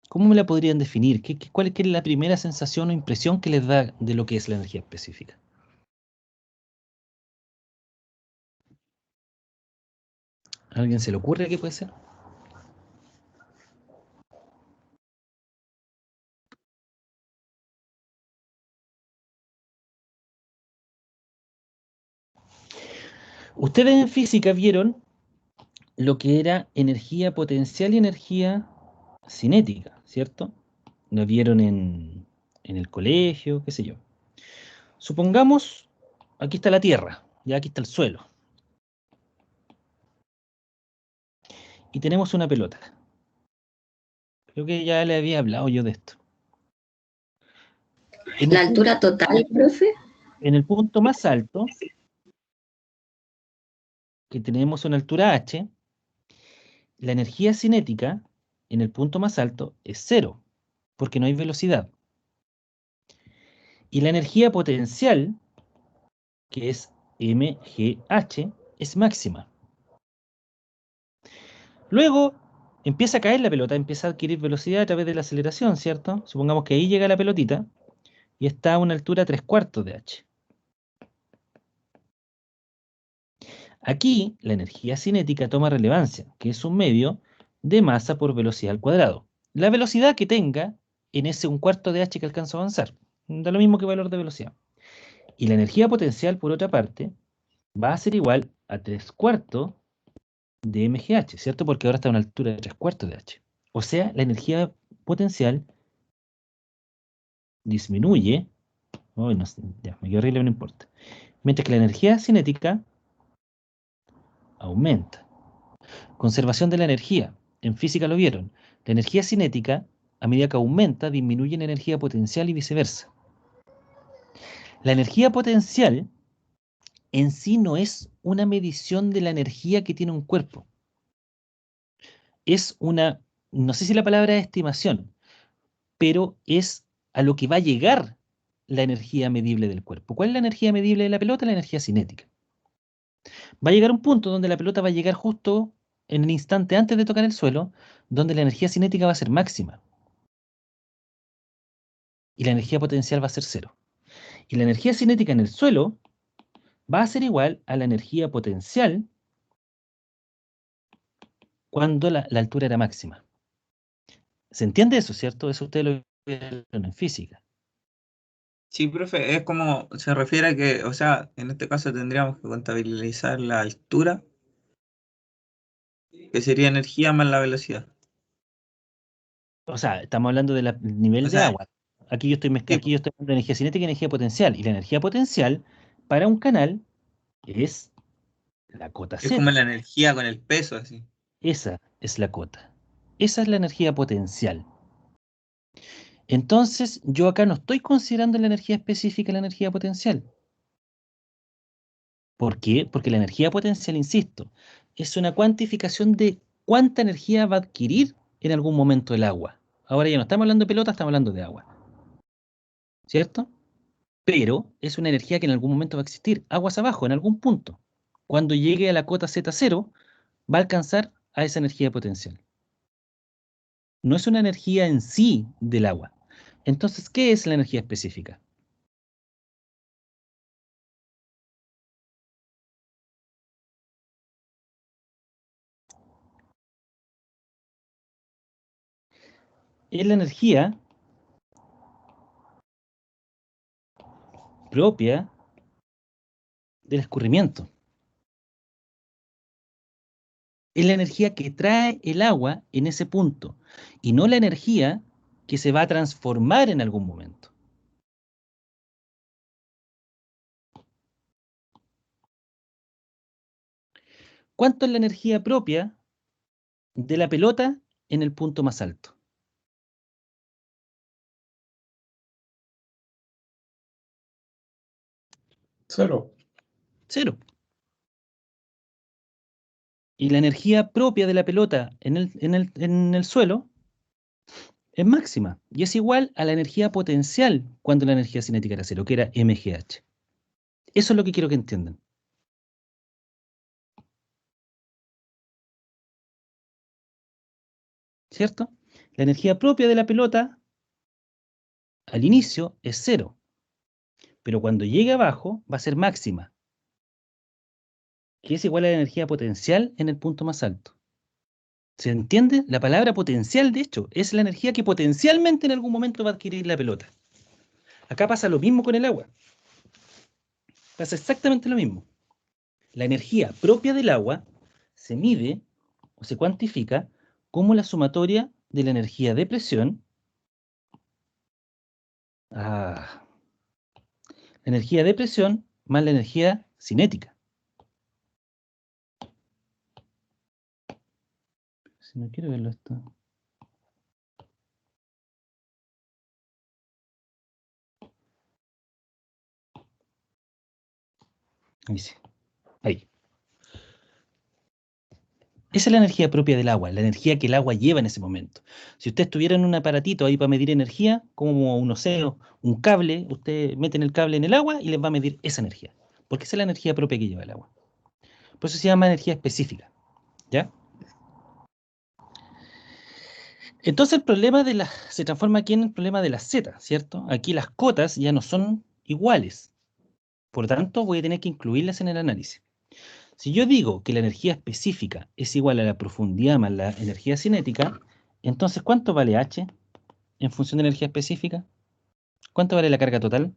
¿Cómo me la podrían definir? ¿Cuál es la primera sensación o impresión que les da de lo que es la energía específica? ¿A alguien se le ocurre qué puede ser? Ustedes en física vieron lo que era energía potencial y energía cinética, ¿cierto? Lo vieron en el colegio, qué sé yo. Supongamos, aquí está la Tierra, ya aquí está el suelo. Y tenemos una pelota. Creo que ya le había hablado yo de esto. La altura total, profe. En el punto más alto, que tenemos una altura h, la energía cinética en el punto más alto es 0, porque no hay velocidad. Y la energía potencial, que es mgh, es máxima. Luego empieza a caer la pelota, empieza a adquirir velocidad a través de la aceleración, ¿cierto? Supongamos que ahí llega la pelotita y está a una altura 3/4 de h. Aquí la energía cinética toma relevancia, que es un medio de masa por velocidad al cuadrado. La velocidad que tenga en ese 1/4 de h que alcanza a avanzar. Da lo mismo que valor de velocidad. Y la energía potencial, por otra parte, va a ser igual a 3/4 de mgh, ¿cierto? Porque ahora está a una altura de 3/4 de h. O sea, la energía potencial disminuye. Oh, no sé, ya, me quedó horrible, no importa. Mientras que la energía cinética aumenta. Conservación de la energía. En física lo vieron. La energía cinética, a medida que aumenta, disminuye en energía potencial y viceversa. La energía potencial en sí no es una medición de la energía que tiene un cuerpo. Es una, no sé si la palabra es estimación, pero es a lo que va a llegar la energía medible del cuerpo. ¿Cuál es la energía medible de la pelota? La energía cinética. Va a llegar un punto donde la pelota va a llegar justo en el instante antes de tocar el suelo, donde la energía cinética va a ser máxima. Y la energía potencial va a ser 0. Y la energía cinética en el suelo va a ser igual a la energía potencial cuando la altura era máxima. ¿Se entiende eso, cierto? Eso ustedes lo vieron en física. Sí, profe, es como se refiere a que, o sea, en este caso tendríamos que contabilizar la altura, que sería energía más la velocidad. O sea, estamos hablando del nivel O de sea, agua. Aquí yo estoy sí, aquí yo estoy hablando de energía cinética y energía potencial. Y la energía potencial para un canal es la cota es Z. como la energía con el peso, así. Esa es la cota. Esa es la energía potencial. Entonces, yo acá no estoy considerando la energía específica la energía potencial. ¿Por qué? Porque la energía potencial, insisto, es una cuantificación de cuánta energía va a adquirir en algún momento el agua. Ahora ya no estamos hablando de pelota, estamos hablando de agua. ¿Cierto? Pero es una energía que en algún momento va a existir, aguas abajo, en algún punto. Cuando llegue a la cota Z0, va a alcanzar a esa energía potencial. No es una energía en sí del agua. Entonces, ¿qué es la energía específica? Es la energía propia del escurrimiento. Es la energía que trae el agua en ese punto y no la energía que se va a transformar en algún momento. ¿Cuánto es la energía propia de la pelota en el punto más alto? 0. 0. Y la energía propia de la pelota en el suelo es máxima y es igual a la energía potencial cuando la energía cinética era 0, que era mgh. Eso es lo que quiero que entiendan. ¿Cierto? La energía propia de la pelota al inicio es 0, pero cuando llegue abajo va a ser máxima, que es igual a la energía potencial en el punto más alto. ¿Se entiende? La palabra potencial, de hecho, es la energía que potencialmente en algún momento va a adquirir la pelota. Acá pasa lo mismo con el agua. Pasa exactamente lo mismo. La energía propia del agua se mide o se cuantifica como la sumatoria de la energía de presión, la energía de presión más la energía cinética. Si no quiero verlo esto. Ahí sí. Ahí. Esa es la energía propia del agua, la energía que el agua lleva en ese momento. Si usted estuviera en un aparatito ahí para medir energía, como un océano, un cable, usted mete el cable en el agua y les va a medir esa energía. Porque esa es la energía propia que lleva el agua. Por eso se llama energía específica. ¿Ya? Entonces el problema se transforma aquí en el problema de la Z, ¿cierto? Aquí las cotas ya no son iguales. Por lo tanto, voy a tener que incluirlas en el análisis. Si yo digo que la energía específica es igual a la profundidad más la energía cinética, entonces ¿cuánto vale H en función de la energía específica? ¿Cuánto vale la carga total?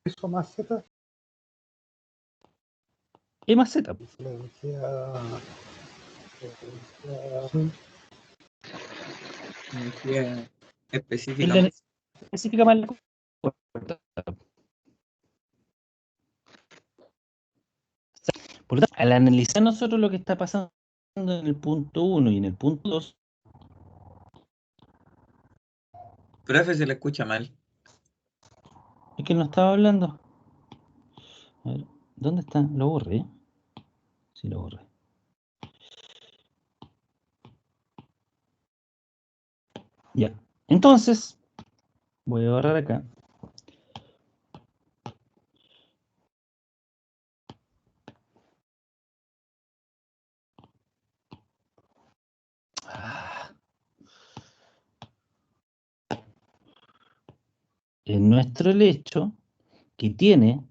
Eso más Z, E más Z. la energía Energía Es específica la más. energía específica más la corta. Por lo tanto, al analizar nosotros lo que está pasando en el punto 1 y en el punto 2, Profe, se le escucha mal. es que no estaba hablando. A ver, ¿dónde está? Lo borré. Sí, lo borré. Ya. Entonces, voy a borrar acá. En nuestro lecho, que tiene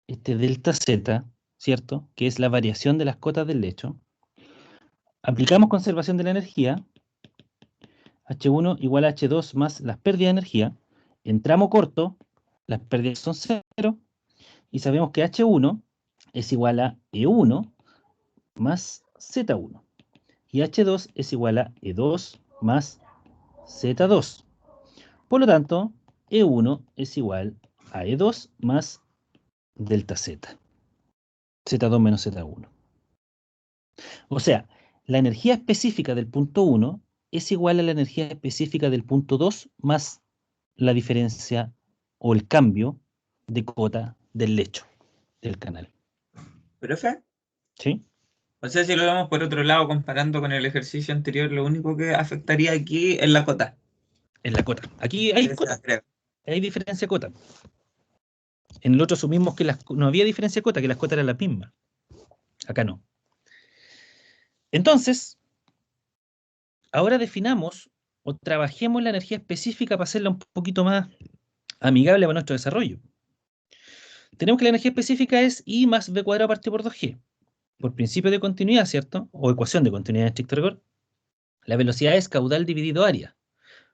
este delta Z, ¿cierto? Que es la variación de las cotas del lecho. Aplicamos conservación de la energía. H1 igual a H2 más las pérdidas de energía. En tramo corto, las pérdidas son 0. Y sabemos que H1 es igual a E1 más Z1. Y H2 es igual a E2 más Z2. Por lo tanto, E1 es igual a E2 más delta Z. Z2 menos Z1. O sea, la energía específica del punto 1 es igual a la energía específica del punto 2 más la diferencia o el cambio de cota del lecho del canal. Profe, ¿Sí? o sea, si lo vemos por otro lado, comparando con el ejercicio anterior, lo único que afectaría aquí es la cota. En la cota. Aquí hay Esa cota, creo. hay diferencia de cota. En el otro asumimos que no había diferencia de cota, que las cotas eran las mismas. Acá no. Entonces, ahora definamos o trabajemos la energía específica para hacerla un poquito más amigable para nuestro desarrollo. Tenemos que la energía específica es I más B cuadrado partido por 2G. Por principio de continuidad, ¿cierto? O ecuación de continuidad en estricto rigor. La velocidad es caudal dividido área.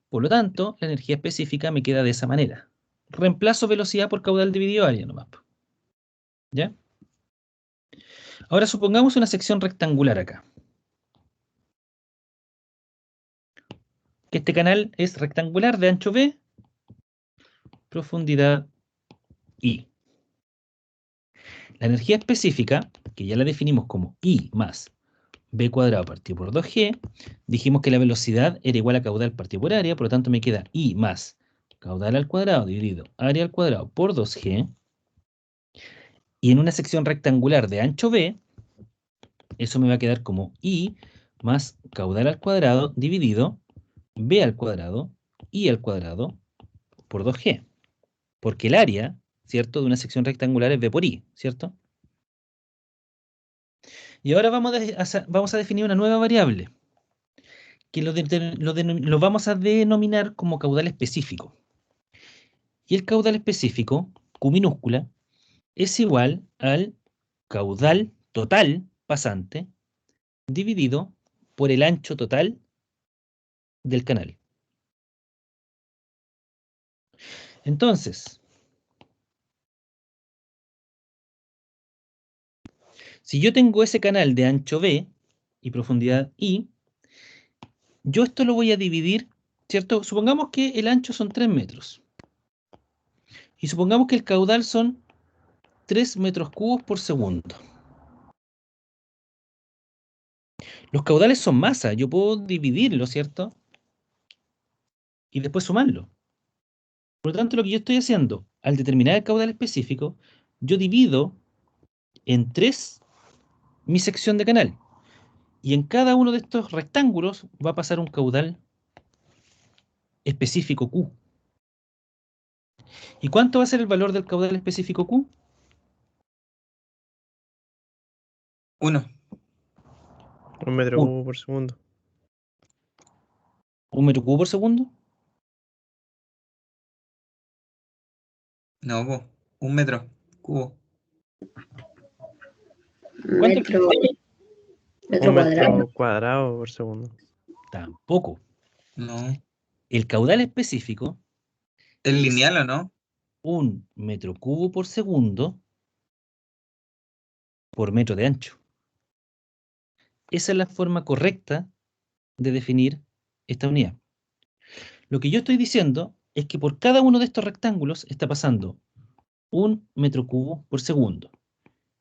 Por lo tanto, la energía específica me queda de esa manera. Reemplazo velocidad por caudal dividido área nomás. ¿Ya? Ahora supongamos una sección rectangular acá. Que este canal es rectangular de ancho B, profundidad I. La energía específica, que ya la definimos como I más B cuadrado partido por 2G, dijimos que la velocidad era igual a caudal partido por área, por lo tanto me queda I más caudal al cuadrado dividido área al cuadrado por 2G. Y en una sección rectangular de ancho B, eso me va a quedar como I más caudal al cuadrado dividido B al cuadrado I al cuadrado por 2G. Porque el área, ¿cierto?, de una sección rectangular es B por I, ¿cierto? Y ahora vamos a definir una nueva variable, que lo vamos a denominar como caudal específico. Y el caudal específico, Q minúscula, es igual al caudal total pasante dividido por el ancho total del canal. Entonces, si yo tengo ese canal de ancho B y profundidad I, yo esto lo voy a dividir, ¿cierto? Supongamos que el ancho son 3 metros. Y supongamos que el caudal son 3 metros cúbicos por segundo. Los caudales son masa, yo puedo dividirlo, ¿cierto? Y después sumarlo. Por lo tanto, lo que yo estoy haciendo, al determinar el caudal específico, yo divido en 3 mi sección de canal. Y en cada uno de estos rectángulos va a pasar un caudal específico Q. ¿Y cuánto va a ser el valor del caudal específico Q? 1. 1 metro Un. cubo por segundo. ¿1 metro cubo por segundo? No, po, 1 metro cubo. ¿Cuánto? Metro, metro 1 cuadrado. metro cuadrado por segundo. Tampoco. No. El caudal específico ¿Es es lineal o no? 1 metro cubo por segundo por metro de ancho. Esa es la forma correcta de definir esta unidad. Lo que yo estoy diciendo es que por cada uno de estos rectángulos está pasando 1 metro cubo por segundo.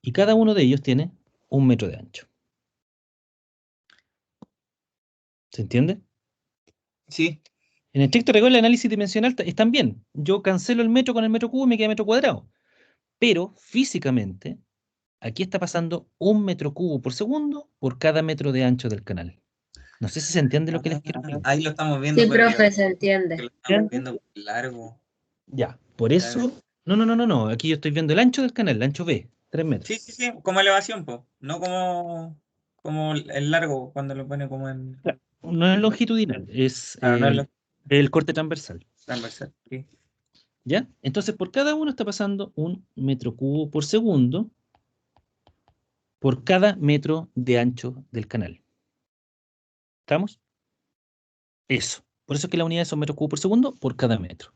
Y cada uno de ellos tiene 1 metro de ancho. ¿Se entiende? Sí. En estricto rigor, el análisis dimensional están bien. Yo cancelo el metro con el metro cubo y me queda metro cuadrado. Pero físicamente, aquí está pasando 1 metro cubo por segundo por cada metro de ancho del canal. No sé si se entiende lo que les quiero explicar. Ahí lo estamos viendo, Sí, pero profe, se que entiende. lo estamos viendo largo. Ya, por eso... No. Aquí yo estoy viendo el ancho del canal, el ancho B, 3 metros. Sí, como elevación, po. No como el largo, cuando lo pone como en... Claro, no es longitudinal, es Claro, no es lo el corte transversal. transversal. Sí. ¿Ya? Entonces, por cada uno está pasando 1 metro cubo por segundo por cada metro de ancho del canal. ¿Estamos? Eso. Por eso es que la unidad son metros cubos por segundo por cada metro.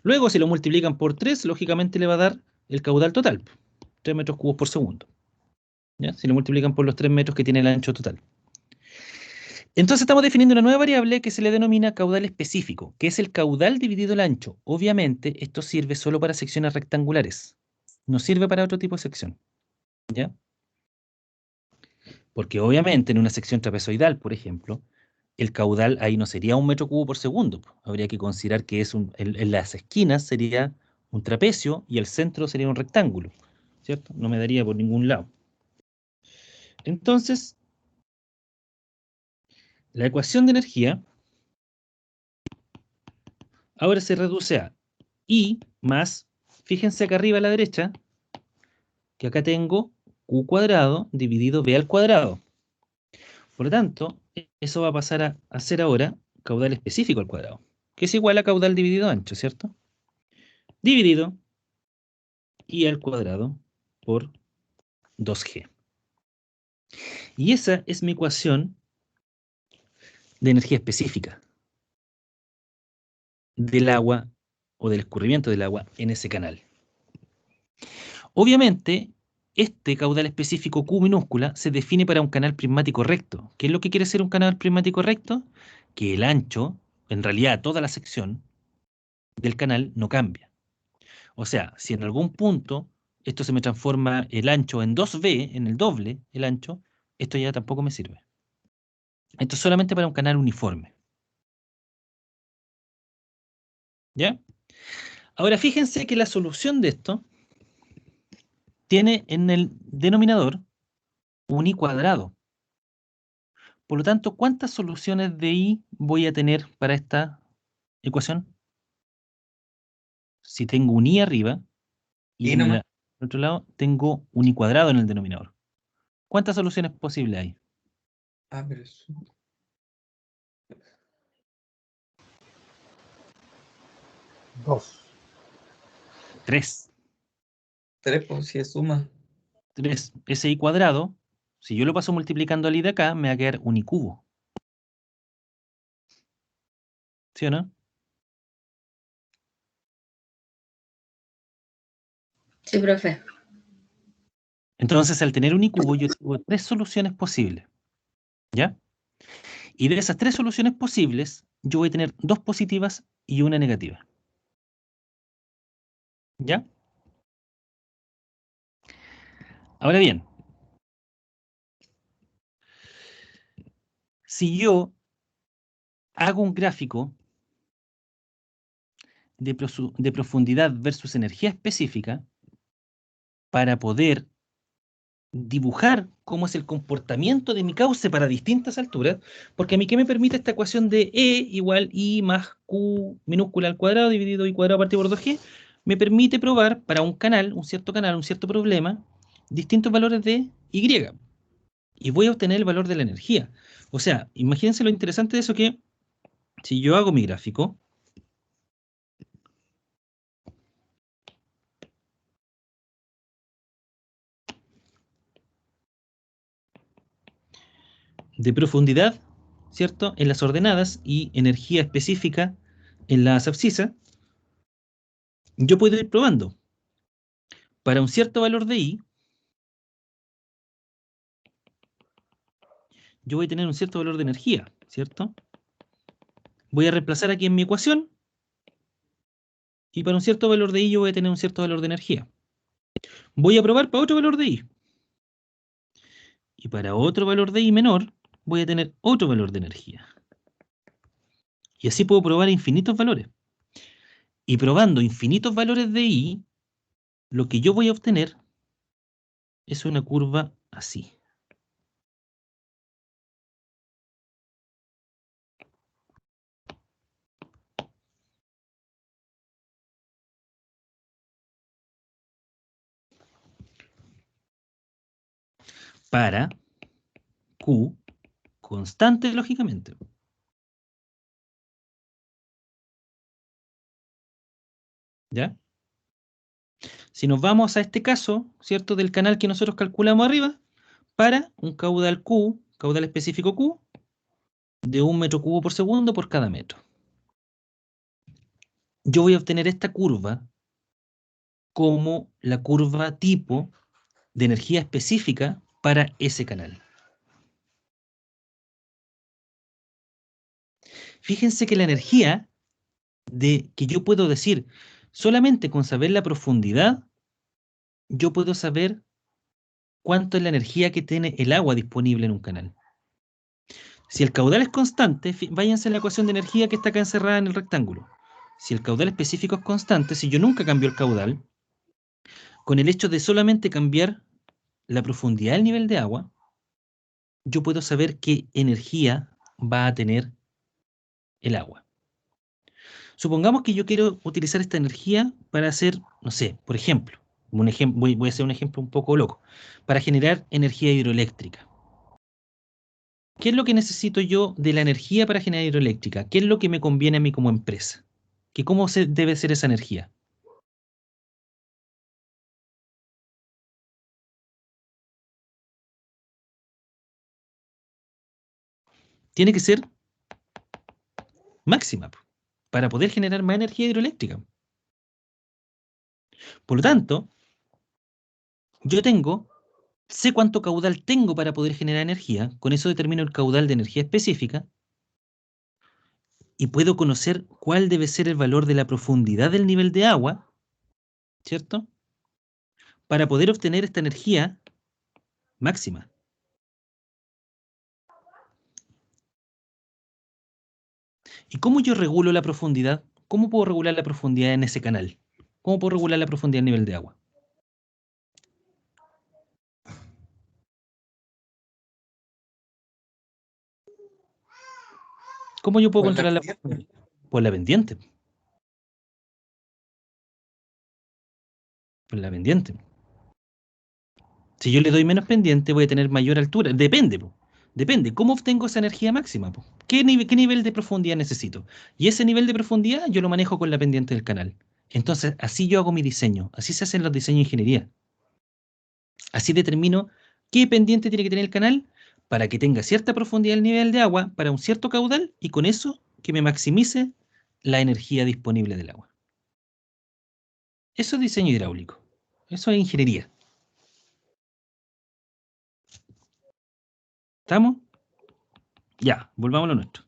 Luego, si lo multiplican por 3, lógicamente le va a dar el caudal total. 3 metros cubos por segundo. ¿Ya? Si lo multiplican por los 3 metros que tiene el ancho total. Entonces estamos definiendo una nueva variable que se le denomina caudal específico, que es el caudal dividido el ancho. Obviamente, esto sirve solo para secciones rectangulares. No sirve para otro tipo de sección. ¿Ya? Porque obviamente en una sección trapezoidal, por ejemplo, el caudal ahí no sería 1 metro cubo por segundo. Habría que considerar que en las esquinas sería un trapecio y el centro sería un rectángulo, ¿cierto? No me daría por ningún lado. Entonces, la ecuación de energía ahora se reduce a I más, fíjense acá arriba a la derecha, que acá tengo Q cuadrado dividido B al cuadrado. Por lo tanto, eso va a pasar a ser ahora caudal específico al cuadrado, que es igual a caudal dividido ancho, ¿cierto? Dividido I al cuadrado por 2G. Y esa es mi ecuación de energía específica del agua o del escurrimiento del agua en ese canal. Obviamente, este caudal específico Q minúscula se define para un canal prismático recto. ¿Qué es lo que quiere ser un canal prismático recto? Que el ancho, en realidad toda la sección del canal no cambia. O sea, si en algún punto esto se me transforma el ancho en 2B, en el doble el ancho, esto ya tampoco me sirve. Esto es solamente para un canal uniforme. ¿Ya? Ahora fíjense que la solución de esto tiene en el denominador un I cuadrado. Por lo tanto, ¿cuántas soluciones de I voy a tener para esta ecuación? Si tengo un I arriba y Y en el nomás. otro lado tengo un I cuadrado en el denominador. ¿Cuántas soluciones posibles hay? Ah, pero es 2. 3. 3, pues si es suma. 3. Ese I cuadrado, si yo lo paso multiplicando al I de acá, me va a quedar un I cubo. ¿Sí o no? Sí, profe. Entonces, al tener un I cubo, yo tengo 3 soluciones posibles. ¿Ya? Y de esas 3 soluciones posibles, yo voy a tener 2 positivas y una negativa. ¿Ya? Ahora bien, si yo hago un gráfico de profundidad versus energía específica para poder dibujar cómo es el comportamiento de mi cauce para distintas alturas, porque a mí, ¿qué me permite esta ecuación de E igual I más Q minúscula al cuadrado dividido I cuadrado partido por 2G? Me permite probar para un canal, un cierto problema, distintos valores de Y. Y voy a obtener el valor de la energía. O sea, imagínense lo interesante de eso, que si yo hago mi gráfico, de profundidad, ¿cierto?, en las ordenadas y energía específica en las abscisas, yo puedo ir probando. Para un cierto valor de I, yo voy a tener un cierto valor de energía, ¿cierto? Voy a reemplazar aquí en mi ecuación y para un cierto valor de I yo voy a tener un cierto valor de energía. Voy a probar para otro valor de I. Y para otro valor de I menor, voy a tener otro valor de energía. Y así puedo probar infinitos valores. Y probando infinitos valores de I, lo que yo voy a obtener es una curva así. Para Q constante, lógicamente. ¿Ya? Si nos vamos a este caso, ¿cierto?, del canal que nosotros calculamos arriba, para un caudal Q, caudal específico Q, de 1 metro cubo por segundo por cada metro. Yo voy a obtener esta curva como la curva tipo de energía específica para ese canal. Fíjense que la energía que yo puedo decir, solamente con saber la profundidad, yo puedo saber cuánto es la energía que tiene el agua disponible en un canal. Si el caudal es constante, váyanse a la ecuación de energía que está acá encerrada en el rectángulo. Si el caudal específico es constante, si yo nunca cambio el caudal, con el hecho de solamente cambiar la profundidad del nivel de agua, yo puedo saber qué energía va a tener el agua. Supongamos que yo quiero utilizar esta energía para hacer, no sé, por ejemplo, voy a hacer un ejemplo un poco loco, para generar energía hidroeléctrica. ¿Qué es lo que necesito yo de la energía para generar hidroeléctrica? ¿Qué es lo que me conviene a mí como empresa? ¿Cómo debe ser esa energía? Tiene que ser máxima para poder generar más energía hidroeléctrica. Por lo tanto, yo sé cuánto caudal tengo para poder generar energía, con eso determino el caudal de energía específica y puedo conocer cuál debe ser el valor de la profundidad del nivel de agua, ¿cierto? Para poder obtener esta energía máxima. ¿Y cómo yo regulo la profundidad? ¿Cómo puedo regular la profundidad en ese canal? ¿Cómo puedo regular la profundidad del nivel de agua? ¿Cómo yo puedo Por la controlar la pendiente. profundidad? Por la pendiente. Por la pendiente. Si yo le doy menos pendiente, voy a tener mayor altura. Depende, po. Depende. ¿Cómo obtengo esa energía máxima, po? ¿Qué nivel de profundidad necesito? Y ese nivel de profundidad yo lo manejo con la pendiente del canal. Entonces, así yo hago mi diseño. Así se hacen los diseños de ingeniería. Así determino qué pendiente tiene que tener el canal para que tenga cierta profundidad del nivel de agua para un cierto caudal y con eso que me maximice la energía disponible del agua. Eso es diseño hidráulico. Eso es ingeniería. ¿Estamos? Ya, volvamos a lo nuestro.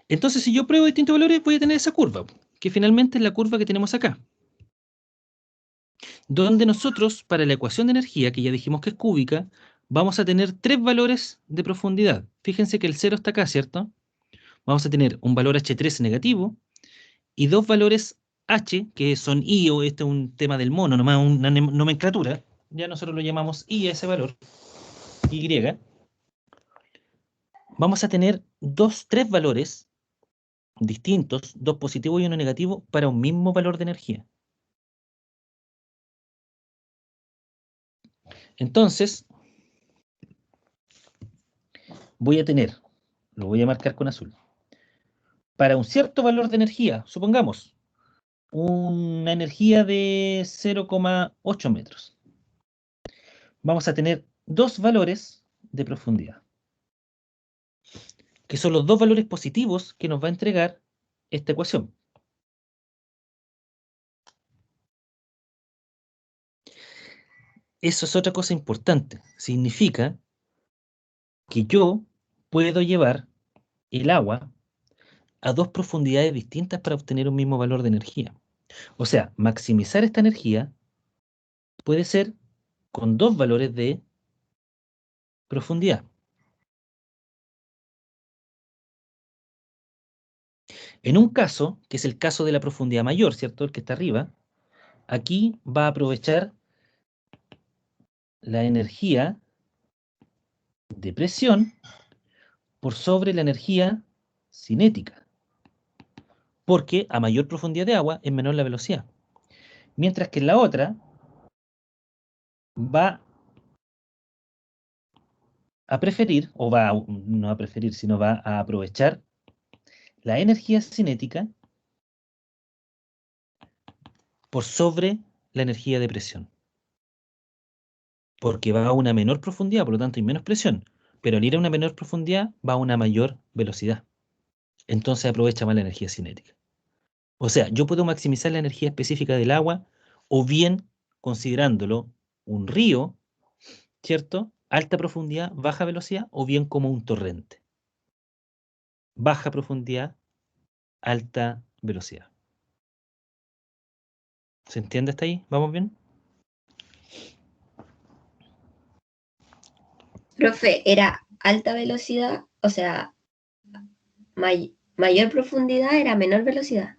Entonces, si yo pruebo distintos valores, voy a tener esa curva, que finalmente es la curva que tenemos acá. Donde nosotros, para la ecuación de energía, que ya dijimos que es cúbica, vamos a tener 3 valores de profundidad. Fíjense que el 0 está acá, ¿cierto? Vamos a tener un valor H3 negativo y 2 valores H, que son I, o este es un tema del mono, nomás una nomenclatura. Ya nosotros lo llamamos I a ese valor, Y. Vamos a tener 3 valores distintos, 2 positivos y 1 negativo, para un mismo valor de energía. Entonces, voy a tener, lo voy a marcar con azul, para un cierto valor de energía, supongamos, una energía de 0,8 metros. Vamos a tener 2 valores de profundidad, que son los 2 valores positivos que nos va a entregar esta ecuación. Eso es otra cosa importante. Significa que yo puedo llevar el agua a 2 profundidades distintas para obtener un mismo valor de energía. O sea, maximizar esta energía puede ser con 2 valores de profundidad. En un caso, que es el caso de la profundidad mayor, ¿cierto? El que está arriba, aquí va a aprovechar la energía de presión por sobre la energía cinética, porque a mayor profundidad de agua es menor la velocidad. Mientras que en la otra va a preferir, no a preferir, sino va a aprovechar la energía cinética por sobre la energía de presión. Porque va a una menor profundidad, por lo tanto hay menos presión, pero al ir a una menor profundidad va a una mayor velocidad. Entonces aprovecha más la energía cinética. O sea, yo puedo maximizar la energía específica del agua o bien considerándolo un río, ¿cierto? Alta profundidad, baja velocidad, o bien como un torrente. Baja profundidad, alta velocidad. ¿Se entiende hasta ahí? ¿Vamos bien? Profe, era alta velocidad, o sea, mayor profundidad era menor velocidad.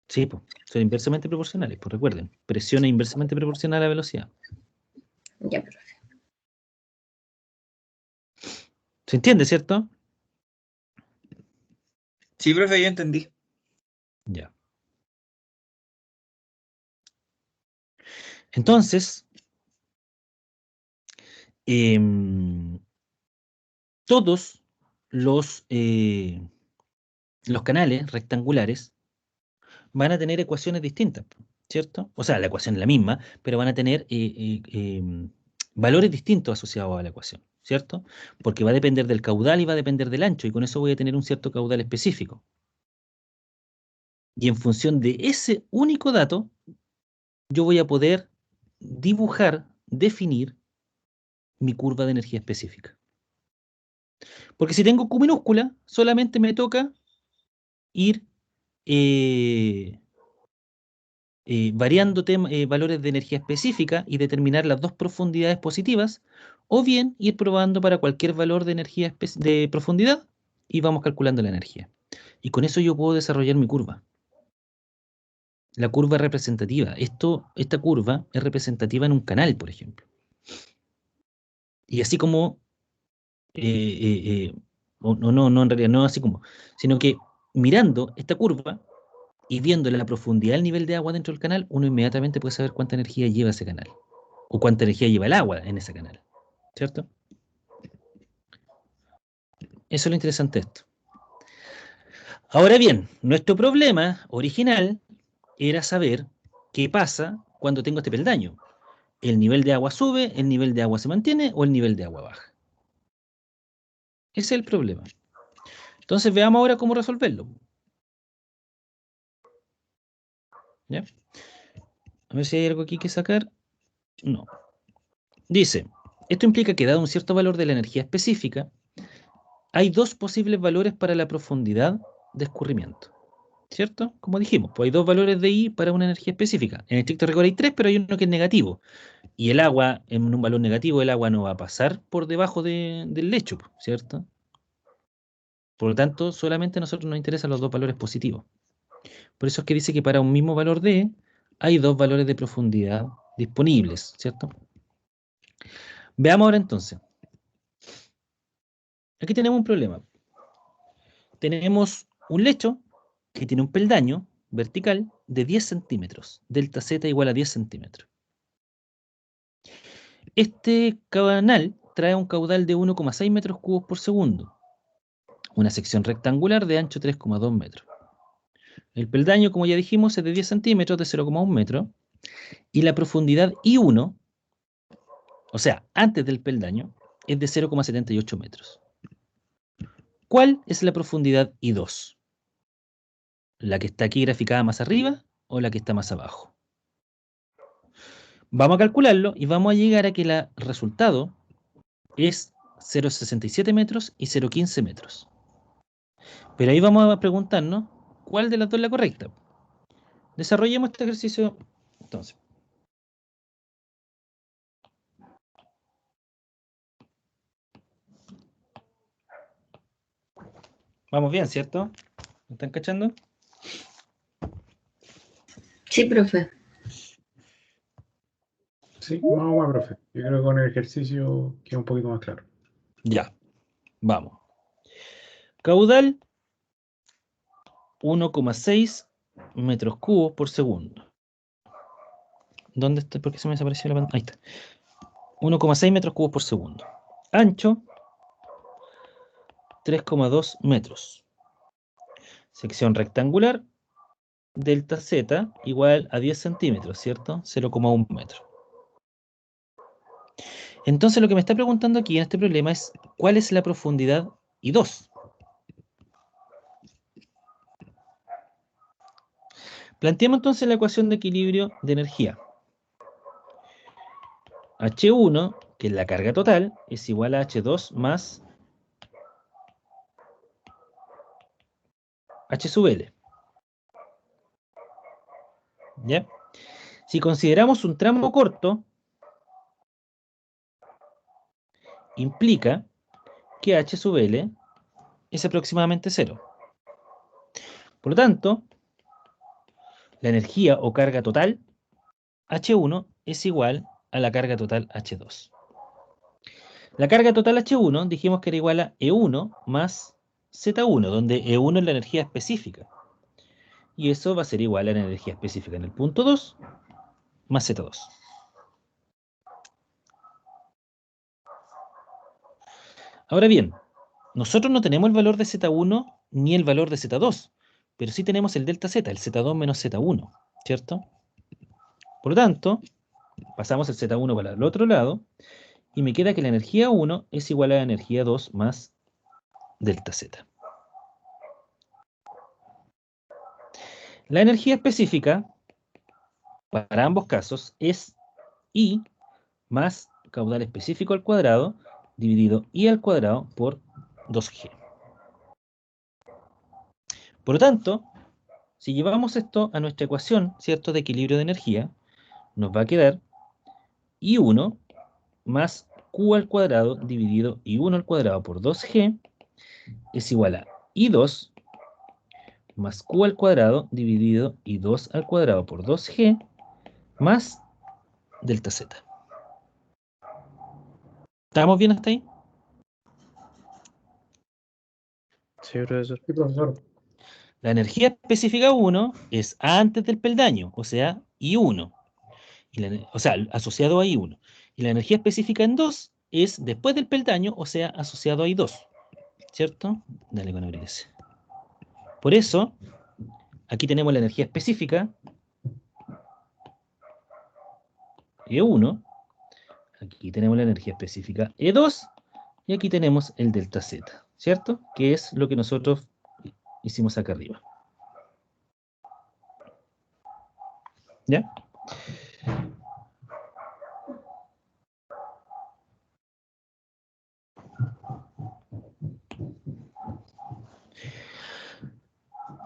Sí, pues, son inversamente proporcionales, pues recuerden, presión es inversamente proporcional a la velocidad. Ya, profe. ¿Se entiende, cierto? Sí, profe, yo entendí. Ya. Entonces, todos los canales rectangulares van a tener ecuaciones distintas, ¿cierto? O sea, la ecuación es la misma, pero van a tener valores distintos asociados a la ecuación, ¿cierto? Porque va a depender del caudal y va a depender del ancho, y con eso voy a tener un cierto caudal específico. Y en función de ese único dato, yo voy a poder dibujar, definir mi curva de energía específica. Porque si tengo Q minúscula, solamente me toca ir variando valores de energía específica y determinar las dos profundidades positivas, o bien ir probando para cualquier valor de energía de profundidad y vamos calculando la energía. Y con eso yo puedo desarrollar mi curva. La curva es representativa. Esta curva es representativa en un canal, por ejemplo. Y así como, no, en realidad no así como, sino que mirando esta curva y viéndole la profundidad del nivel de agua dentro del canal, uno inmediatamente puede saber cuánta energía lleva ese canal. O cuánta energía lleva el agua en ese canal. ¿Cierto? Eso es lo interesante de esto. Ahora bien, nuestro problema original era saber qué pasa cuando tengo este peldaño. ¿El nivel de agua sube, el nivel de agua se mantiene o el nivel de agua baja? Ese es el problema. Entonces veamos ahora cómo resolverlo. ¿Ya? A ver si hay algo aquí que sacar. No. Dice, esto implica que dado un cierto valor de la energía específica, hay dos posibles valores para la profundidad de escurrimiento. ¿Cierto? Como dijimos, pues hay dos valores de I para una energía específica. En estricto rigor hay tres, pero hay uno que es negativo. Y el agua, en un valor negativo, el agua no va a pasar por debajo del lecho, ¿cierto? Por lo tanto, solamente a nosotros nos interesan los dos valores positivos. Por eso es que dice que para un mismo valor D hay dos valores de profundidad disponibles, ¿cierto? Veamos ahora entonces. Aquí tenemos un problema. Tenemos un lecho que tiene un peldaño vertical de 10 centímetros. Delta Z igual a 10 centímetros. Este canal trae un caudal de 1,6 metros cúbicos por segundo. Una sección rectangular de ancho 3,2 metros. El peldaño, como ya dijimos, es de 10 centímetros, de 0,1 metro. Y la profundidad I1, o sea, antes del peldaño, es de 0,78 metros. ¿Cuál es la profundidad I2? ¿La que está aquí graficada más arriba o la que está más abajo? Vamos a calcularlo y vamos a llegar a que el resultado es 0,67 metros y 0,15 metros. Pero ahí vamos a preguntarnos cuál de las dos es la correcta. Desarrollemos este ejercicio entonces. Vamos bien, ¿cierto? ¿Me están cachando? Sí, profe. Sí, vamos más, profe. Yo creo que con el ejercicio queda un poquito más claro. Ya, vamos. Caudal 1,6 metros cúbicos por segundo. ¿Dónde está? ¿Por qué se me desapareció la pantalla? Ahí está. 1,6 metros cúbicos por segundo. Ancho 3,2 metros. Sección rectangular, delta Z igual a 10 centímetros, ¿cierto? 0,1 metro. Entonces lo que me está preguntando aquí en este problema es ¿cuál es la profundidad I2? Planteemos entonces la ecuación de equilibrio de energía. H1, que es la carga total, es igual a H2 más H sub L. ¿Ya? Si consideramos un tramo corto, implica que H sub L es aproximadamente 0. Por lo tanto, la energía o carga total H1 es igual a la carga total H2. La carga total H1 dijimos que era igual a E1 más Z1, donde E1 es la energía específica. Y eso va a ser igual a la energía específica en el punto 2 más Z2. Ahora bien, nosotros no tenemos el valor de Z1 ni el valor de Z2, pero sí tenemos el delta Z, el Z2 menos Z1, ¿cierto? Por lo tanto, pasamos el Z1 para el otro lado y me queda que la energía 1 es igual a la energía 2 más delta Z. La energía específica, para ambos casos, es I más caudal específico al cuadrado, dividido I al cuadrado por 2G. Por lo tanto, si llevamos esto a nuestra ecuación, ¿cierto?, de equilibrio de energía, nos va a quedar I1 más Q al cuadrado dividido I1 al cuadrado por 2G es igual a I2 más Q al cuadrado dividido I2 al cuadrado por 2G más delta Z. ¿Estamos bien hasta ahí? Sí, profesor. Sí, profesor. La energía específica 1 es antes del peldaño, o sea, I1. O sea, asociado a I1. Y la energía específica en 2 es después del peldaño, o sea, asociado a I2. ¿Cierto? Dale con abrir ese. Por eso, aquí tenemos la energía específica, E1. Aquí tenemos la energía específica E2. Y aquí tenemos el delta Z, ¿cierto? Que es lo que nosotros hicimos acá arriba. ¿Ya?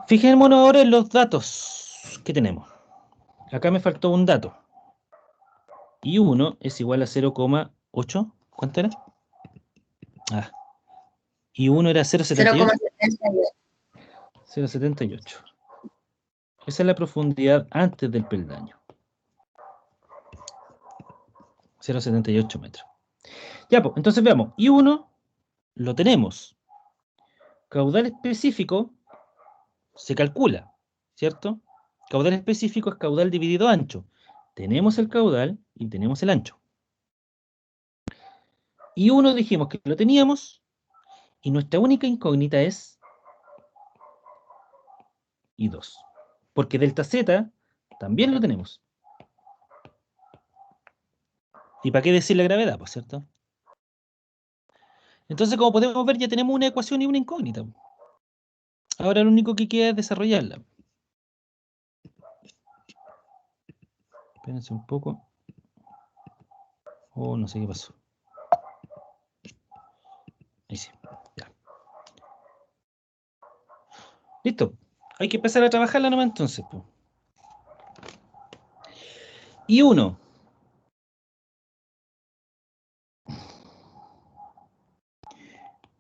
Fijémonos ahora en los datos que tenemos. Acá me faltó un dato. I1 es igual a 0,8. ¿Cuánto era? Ah. I1 era 0,78. 0,78. 0,78. Esa es la profundidad antes del peldaño. 0,78 metros. Ya, pues, entonces veamos. I1 lo tenemos. Caudal específico se calcula, ¿cierto? Caudal específico es caudal dividido ancho. Tenemos el caudal y tenemos el ancho. I1 dijimos que lo teníamos y nuestra única incógnita es I2. Porque delta Z también lo tenemos. ¿Y para qué decir la gravedad, pues, cierto? Entonces, como podemos ver, ya tenemos una ecuación y una incógnita. Ahora lo único que queda es desarrollarla. Espérense un poco. Oh, no sé qué pasó. Ahí sí. Ya. Listo. Hay que empezar a trabajarla nomás entonces, pues. I1.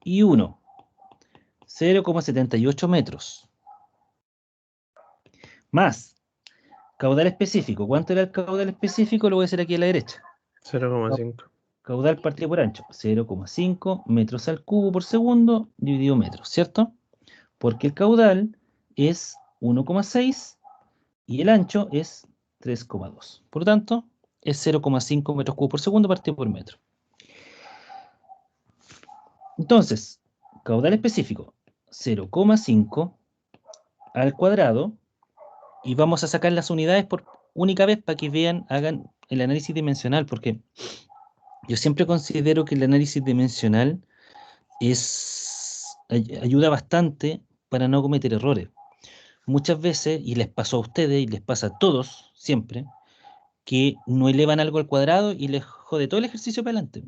I1. 0,78 metros. Más caudal específico. ¿Cuánto era el caudal específico? Lo voy a hacer aquí a la derecha. 0,5. Caudal partido por ancho. 0,5 metros al cubo por segundo dividido metros, ¿cierto? Porque el caudal es 1,6 y el ancho es 3,2. Por lo tanto, es 0,5 metros cúbicos por segundo partido por metro. Entonces, caudal específico, 0,5 al cuadrado. Y vamos a sacar las unidades por única vez para que vean, hagan el análisis dimensional, porque yo siempre considero que el análisis dimensional ayuda bastante para no cometer errores. Muchas veces, y les pasó a ustedes y les pasa a todos siempre, que no elevan algo al cuadrado y les jode todo el ejercicio para adelante.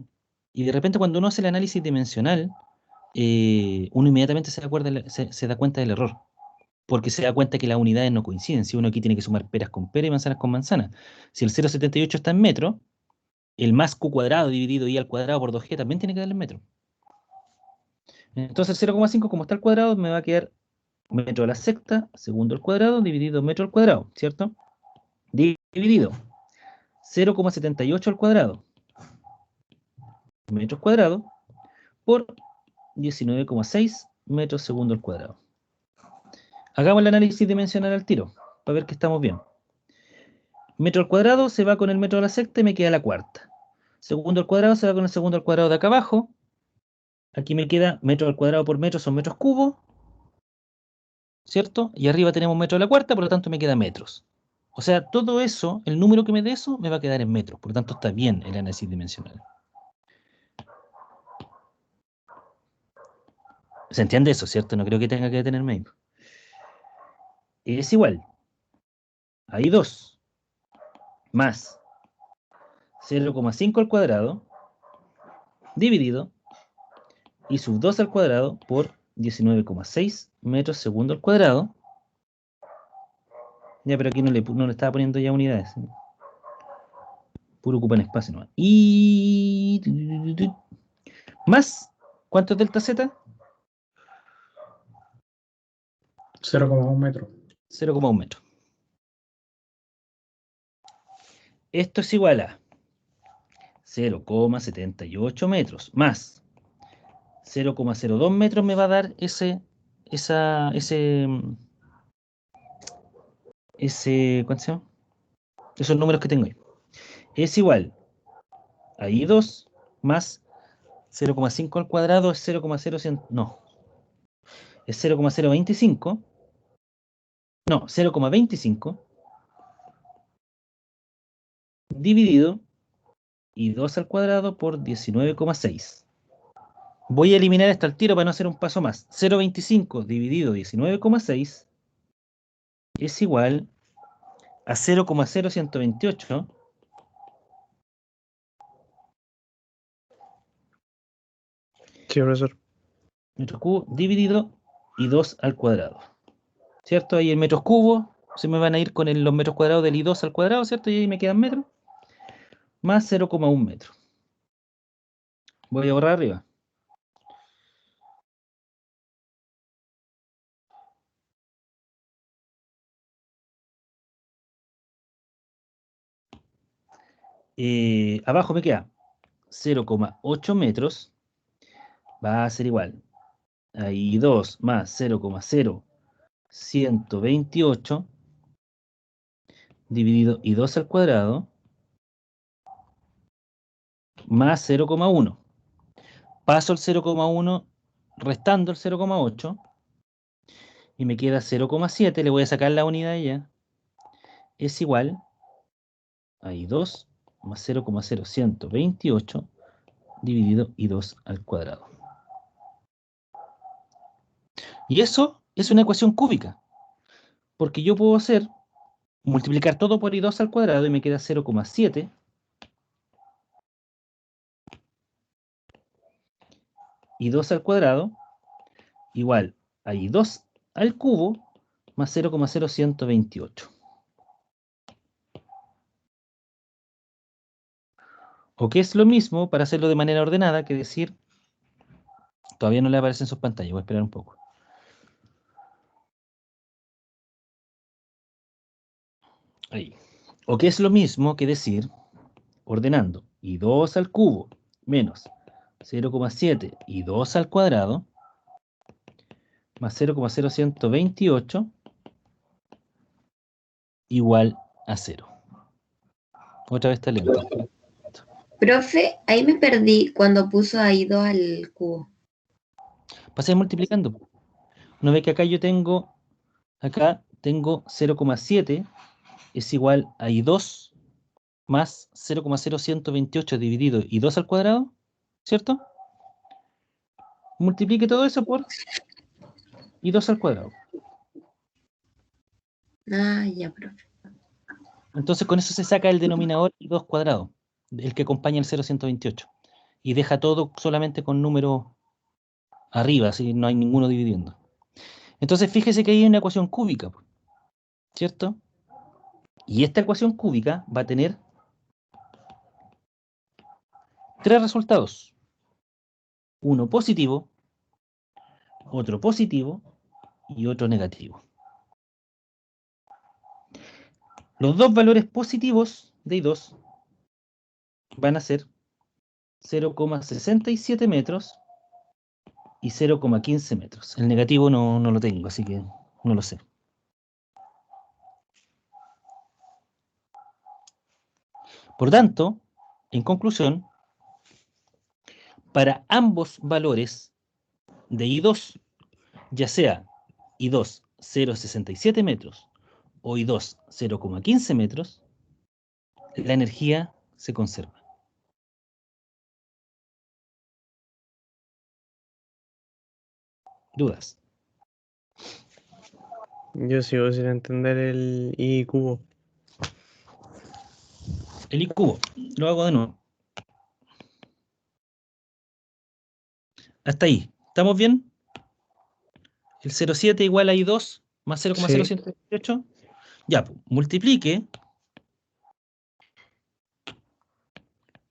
Y de repente cuando uno hace el análisis dimensional, uno inmediatamente se da cuenta del error, porque se da cuenta que las unidades no coinciden. Si uno aquí tiene que sumar peras con peras y manzanas con manzanas. Si el 0,78 está en metro, el más q cuadrado dividido i al cuadrado por 2g también tiene que darle en metro. Entonces el 0,5 como está al cuadrado me va a quedar metro a la sexta, segundo al cuadrado, dividido metro al cuadrado, ¿cierto? Dividido 0,78 al cuadrado metros cuadrados por 19,6 metros segundo al cuadrado. Hagamos el análisis dimensional al tiro, para ver que estamos bien. Metro al cuadrado se va con el metro a la sexta y me queda la cuarta. Segundo al cuadrado se va con el segundo al cuadrado de acá abajo. Aquí me queda metro al cuadrado por metro, son metros cubos, ¿cierto? Y arriba tenemos metro a la cuarta, por lo tanto me queda metros. O sea, todo eso, el número que me dé eso, me va a quedar en metros. Por lo tanto, está bien el análisis dimensional. ¿Se entiende eso, cierto? No creo que tenga que detenerme ahí. Es igual. a I2 más 0,5 al cuadrado dividido I sub 2 al cuadrado por 19,6 metros segundo al cuadrado. Ya, pero aquí no le estaba poniendo ya unidades. Puro ocupan espacio nomás. Y... más, ¿cuánto es delta Z? 0,1 metro. 0,1 metro. Esto es igual a 0,78 metros más 0,02 metros me va a dar ese, ¿cuánto se llama? Esos números que tengo ahí. Es igual a I2 más 0,5 al cuadrado es 0,0100, no, es 0,025, no, 0,25 dividido I2 al cuadrado por 19,6. Voy a eliminar esto al tiro para no hacer un paso más. 0,25 dividido 19,6 es igual a 0,0128 Sí, profesor. metros cubos dividido I2 al cuadrado. ¿Cierto? Ahí en metros cubos se me van a ir con los metros cuadrados del I2 al cuadrado, ¿cierto? Y ahí me quedan metros. Más 0,1 metro. Voy a borrar arriba. Abajo me queda 0,8 metros. Va a ser igual a I2 más 0,0128 dividido I2 al cuadrado más 0,1. Paso el 0,1 restando el 0,8 y me queda 0,7. Le voy a sacar la unidad ya. Es igual a I2 más 0,0128 dividido I2 al cuadrado. Y eso es una ecuación cúbica, porque yo puedo hacer multiplicar todo por I2 al cuadrado y me queda 0,7 I2 al cuadrado igual a I2 al cubo más 0,0128. O que es lo mismo, para hacerlo de manera ordenada, que decir, todavía no le aparece en sus pantallas, voy a esperar un poco. Ahí. O que es lo mismo que decir, ordenando I2 al cubo menos 0,7 I2 al cuadrado más 0,0128 igual a 0. Otra vez está lento. Profe, ahí me perdí cuando puso ahí 2 al cubo. Pasé multiplicando. ¿No ve que acá yo tengo, acá tengo 0,7 es igual a I2 más 0,0128 dividido I2 al cuadrado? ¿Cierto? Multiplique todo eso por I2 al cuadrado. Ah, ya, profe. Entonces con eso se saca el denominador I2 cuadrado, el que acompaña el 0,128. Y deja todo solamente con números arriba, así no hay ninguno dividiendo. Entonces fíjese que hay una ecuación cúbica, ¿cierto? Y esta ecuación cúbica va a tener tres resultados. Uno positivo, otro positivo y otro negativo. Los dos valores positivos de I2 van a ser 0,67 metros y 0,15 metros. El negativo no lo tengo, así que no lo sé. Por tanto, en conclusión, para ambos valores de I2, ya sea I2 0,67 metros o I2 0,15 metros, la energía se conserva. ¿Dudas? Yo sigo sin entender el I cubo. el I cubo. Lo hago de nuevo. Hasta ahí. ¿Estamos bien? El 0,7 igual a I2 más 0,0128. Ya, pues, multiplique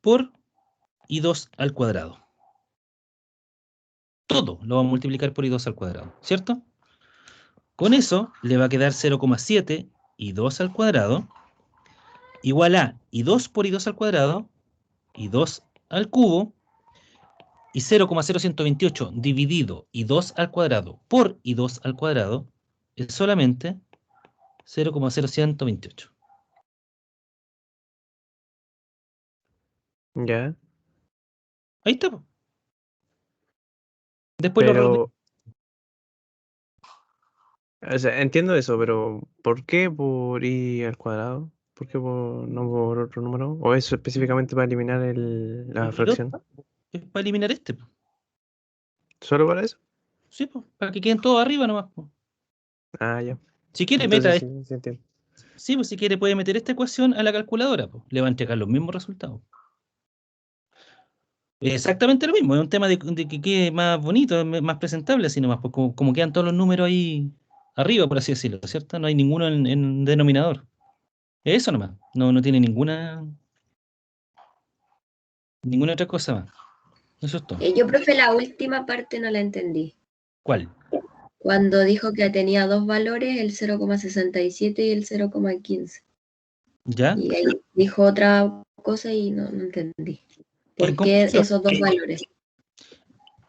por I2 al cuadrado. Todo lo vamos a multiplicar por I2 al cuadrado, ¿cierto? Con eso le va a quedar 0,7 I2 al cuadrado igual a I2 por I2 al cuadrado, I2 al cubo, y 0,0128 dividido I2 al cuadrado por I2 al cuadrado es solamente 0,0128. Ya. Ahí está, po. Después lo Pero, o sea, entiendo eso, pero ¿por qué por I al cuadrado? ¿Por qué no por otro número? ¿O eso específicamente para eliminar la fracción? Es para eliminar este, po. ¿Solo para eso? Sí, po, para que queden todos arriba nomás, po. Ah, ya. Si quiere, meta Entonces sí entiendo. sí, pues si quiere puede meter esta ecuación a la calculadora, po. Le va a entregar los mismos resultados. Exactamente lo mismo, es un tema de que quede más bonito, más presentable, así nomás, pues como quedan todos los números ahí arriba, por así decirlo, ¿cierto? No hay ninguno en denominador. Eso nomás, no tiene ninguna otra cosa más. Eso es todo. Yo, profe, la última parte no la entendí. ¿Cuál? Cuando dijo que tenía dos valores, el 0,67 y el 0,15. ¿Ya? Y ahí dijo otra cosa y no entendí. ¿Por En qué conclusión, esos dos valores?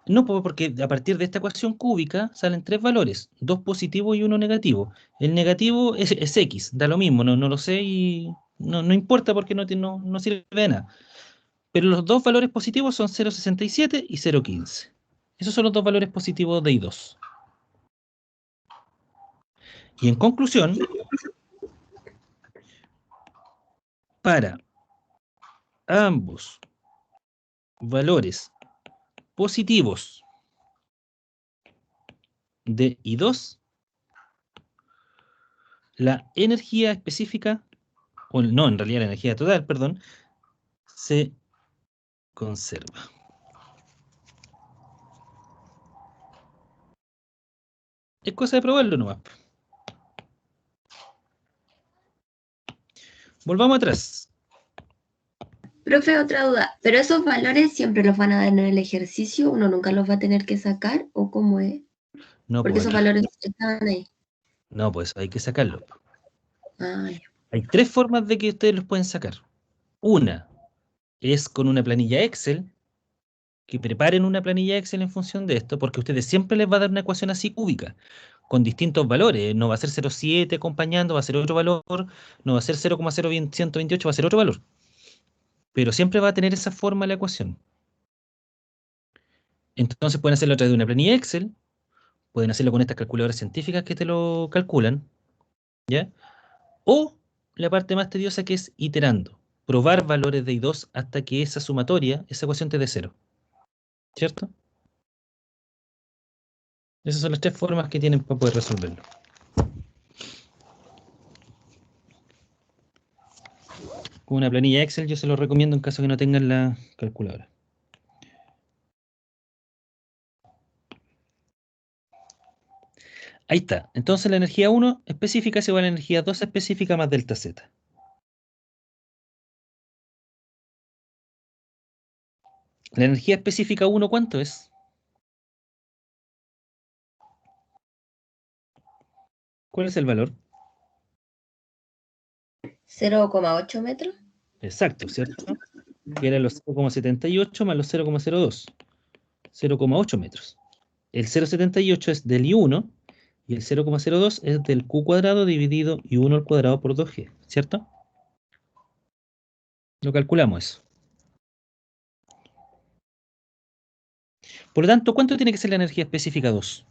no, porque a partir de esta ecuación cúbica salen tres valores, dos positivos y uno negativo. El negativo es X, da lo mismo, no lo sé y no importa porque no sirve de nada. Pero los dos valores positivos son 0,67 y 0,15. Esos son los dos valores positivos de I2. Y en conclusión, para ambos valores positivos de I2, la energía específica, o no, en realidad la energía total, perdón, se conserva. Es cosa de probarlo nomás. Volvamos atrás. Profe, otra duda. ¿Pero esos valores siempre los van a dar en el ejercicio? ¿Uno nunca los va a tener que sacar? ¿O cómo es? No, Porque pues esos aquí. valores estaban ahí. No, pues hay que sacarlo. Ah, ya. Hay tres formas de que ustedes los pueden sacar. Una es con una planilla Excel, que preparen una planilla Excel en función de esto, porque a ustedes siempre les va a dar una ecuación así cúbica, con distintos valores. No va a ser 0,7 acompañando, va a ser otro valor, no va a ser 0,0128, va a ser otro valor. Pero siempre va a tener esa forma la ecuación. Entonces pueden hacerlo a través de una planilla Excel, pueden hacerlo con estas calculadoras científicas que te lo calculan, ¿ya? O la parte más tediosa que es iterando, probar valores de I2 hasta que esa sumatoria, esa ecuación te dé cero, ¿cierto? Esas son las tres formas que tienen para poder resolverlo. Con una planilla Excel yo se lo recomiendo en caso que no tengan la calculadora. Ahí está. Entonces la energía 1 específica es igual a la energía 2 específica más delta Z. La energía específica 1, ¿cuánto es? ¿Cuál es el valor? 0,8 metros. Exacto, ¿cierto? Que eran los 0,78 más los 0,02. 0,8 metros. El 0,78 es del I1 y el 0,02 es del Q cuadrado dividido I1 al cuadrado por 2G, ¿cierto? Lo calculamos eso. Por lo tanto, ¿cuánto tiene que ser la energía específica 2?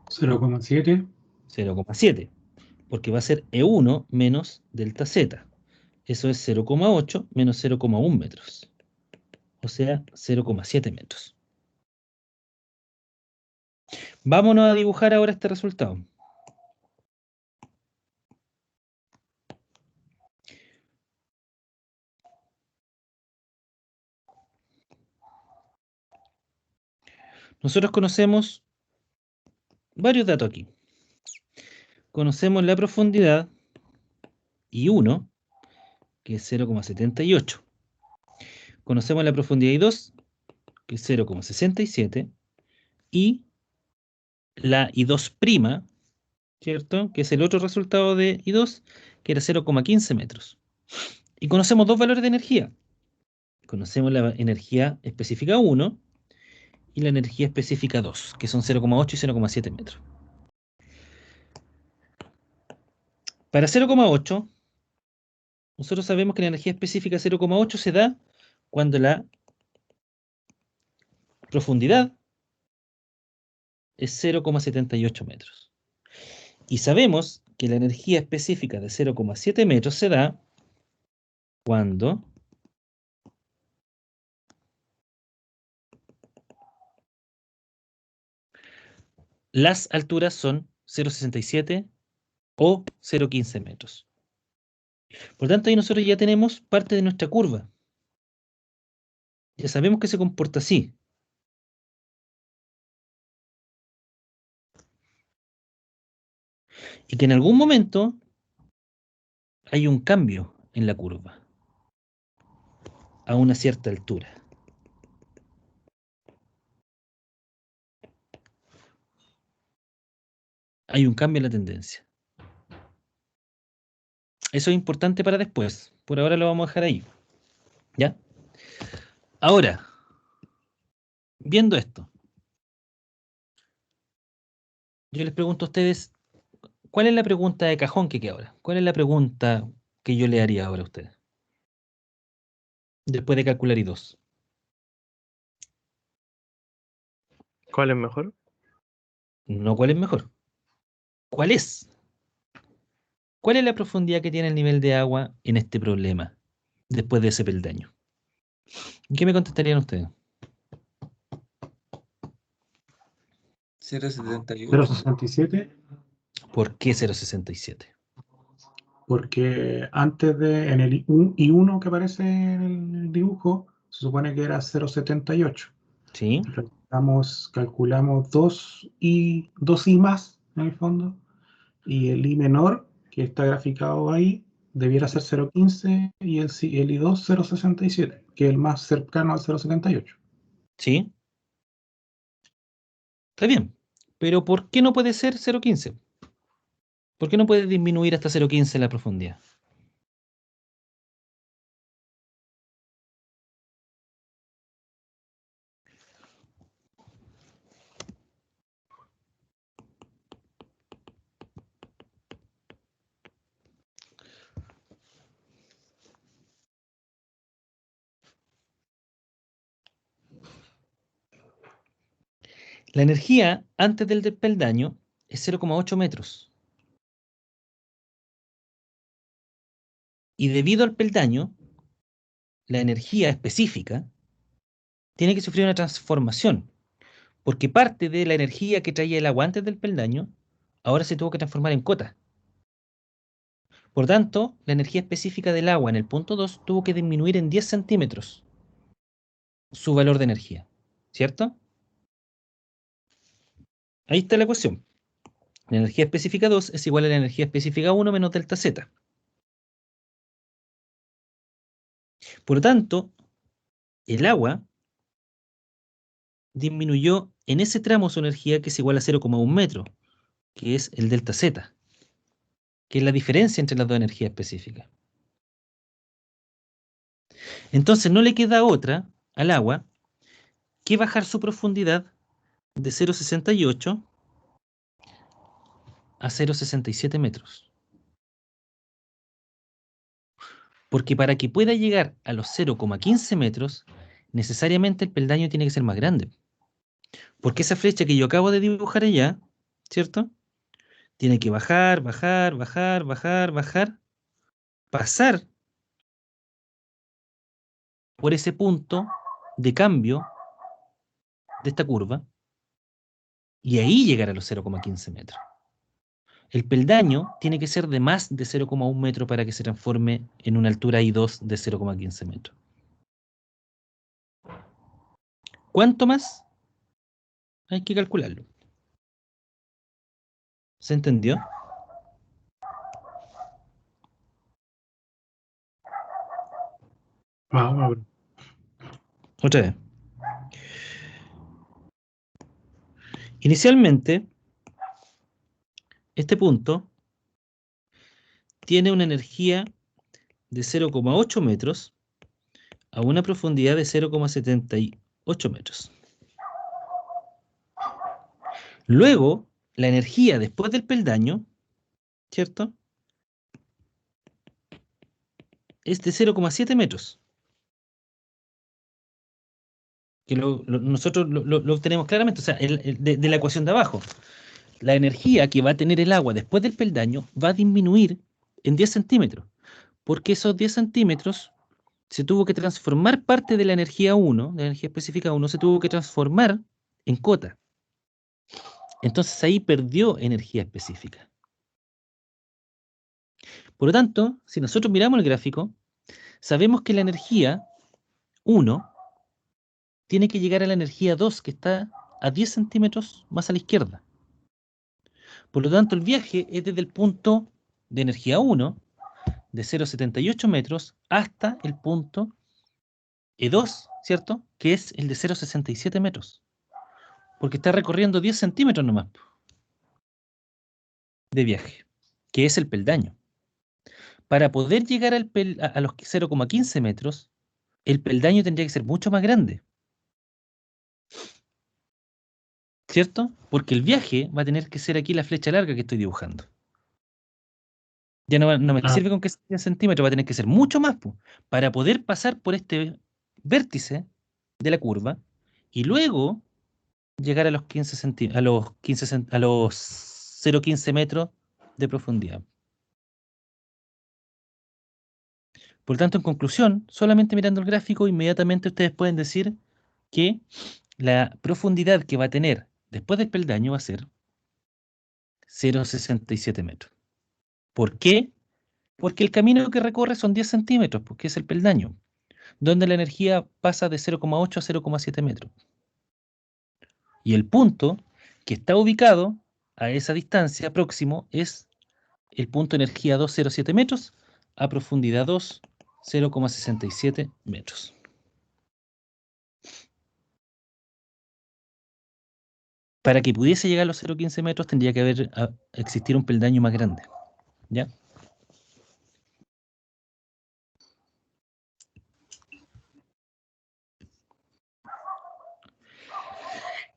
0,7. 0,7, porque va a ser E1 menos delta Z. Eso es 0,8 menos 0,1 metros. O sea, 0,7 metros. Vámonos a dibujar ahora este resultado. Nosotros conocemos varios datos aquí. Conocemos la profundidad I1, que es 0,78. Conocemos la profundidad I2, que es 0,67. Y la I2', ¿cierto? Que es el otro resultado de I2, que era 0,15 metros. Y conocemos dos valores de energía. Conocemos la energía específica 1 y la energía específica 2, que son 0,8 y 0,7 metros. Para 0,8, nosotros sabemos que la energía específica 0,8 se da cuando la profundidad es 0,78 metros. Y sabemos que la energía específica de 0,7 metros se da cuando las alturas son 0,67 o 0,15 metros. Por tanto, ahí nosotros ya tenemos parte de nuestra curva. Ya sabemos que se comporta así. Y que en algún momento hay un cambio en la curva a una cierta altura. Hay un cambio en la tendencia. Eso es importante para después. Por ahora lo vamos a dejar ahí. ¿Ya? Ahora, viendo esto, yo les pregunto a ustedes, ¿cuál es la pregunta de cajón que queda ahora? ¿Cuál es la pregunta que yo le haría ahora a ustedes? Después de calcular I2. ¿Cuál es mejor? No cuál es mejor. ¿Cuál es? ¿Cuál es la profundidad que tiene el nivel de agua en este problema después de ese peldaño? ¿Qué me contestarían ustedes? 0,78. 0,67, ¿Por qué 0,67? porque antes de, en el I1 que aparece en el dibujo, se supone que era 0,78. ¿Sí? Calculamos 2I más, en el fondo, y el I menor, que está graficado ahí, debiera ser 0,15 y el I2 0,67, que es el más cercano al 0,78. ¿Sí? Está bien. Pero ¿por qué no puede ser 0,15? ¿Por qué no puede disminuir hasta 0,15 la profundidad? La energía antes del peldaño es 0,8 metros. Y debido al peldaño, la energía específica tiene que sufrir una transformación, porque parte de la energía que traía el agua antes del peldaño, ahora se tuvo que transformar en cota. Por tanto, la energía específica del agua en el punto 2 tuvo que disminuir en 10 centímetros su valor de energía, ¿cierto? Ahí está la ecuación. La energía específica 2 es igual a la energía específica 1 menos delta Z. Por lo tanto, el agua disminuyó en ese tramo su energía, que es igual a 0,1 metro, que es el delta Z, que es la diferencia entre las dos energías específicas. Entonces no le queda otra al agua que bajar su profundidad de 0,68 a 0,67 metros. Porque para que pueda llegar a los 0,15 metros, necesariamente el peldaño tiene que ser más grande. Porque esa flecha que yo acabo de dibujar allá, ¿cierto? Tiene que bajar, bajar, bajar, bajar, bajar, pasar por ese punto de cambio de esta curva y ahí llegar a los 0,15 metros. El peldaño tiene que ser de más de 0,1 metro para que se transforme en una altura I2 de 0,15 metros. ¿Cuánto más? Hay que calcularlo. ¿Se entendió? Vamos, Otra vez. Inicialmente, este punto tiene una energía de 0,8 metros a una profundidad de 0,78 metros. Luego, la energía después del peldaño, ¿cierto? Es de 0,7 metros. Que nosotros lo obtenemos claramente, o sea, de la ecuación de abajo. La energía que va a tener el agua después del peldaño va a disminuir en 10 centímetros, porque esos 10 centímetros se tuvo que transformar parte de la energía 1, de la energía específica 1, se tuvo que transformar en cota. Entonces ahí perdió energía específica. Por lo tanto, si nosotros miramos el gráfico, sabemos que la energía 1 tiene que llegar a la energía 2, que está a 10 centímetros más a la izquierda. Por lo tanto, el viaje es desde el punto de energía 1, de 0,78 metros, hasta el punto E2, ¿cierto? Que es el de 0,67 metros. Porque está recorriendo 10 centímetros nomás de viaje, que es el peldaño. Para poder llegar a los 0,15 metros, el peldaño tendría que ser mucho más grande. ¿Cierto? Porque el viaje va a tener que ser aquí la flecha larga que estoy dibujando. Ya no me sirve con que sea 10 centímetros, va a tener que ser mucho más, para poder pasar por este vértice de la curva y luego llegar a los 15 centímetros, a los 0,15 metros de profundidad. Por tanto, en conclusión, solamente mirando el gráfico, inmediatamente ustedes pueden decir que la profundidad que va a tener después del peldaño va a ser 0,67 metros. ¿Por qué? Porque el camino que recorre son 10 centímetros, porque es el peldaño, donde la energía pasa de 0,8 a 0,7 metros. Y el punto que está ubicado a esa distancia próximo es el punto de energía 2,07 metros a profundidad 2, 0,67 metros. Para que pudiese llegar a los 0,15 metros tendría que existir un peldaño más grande. ¿Ya?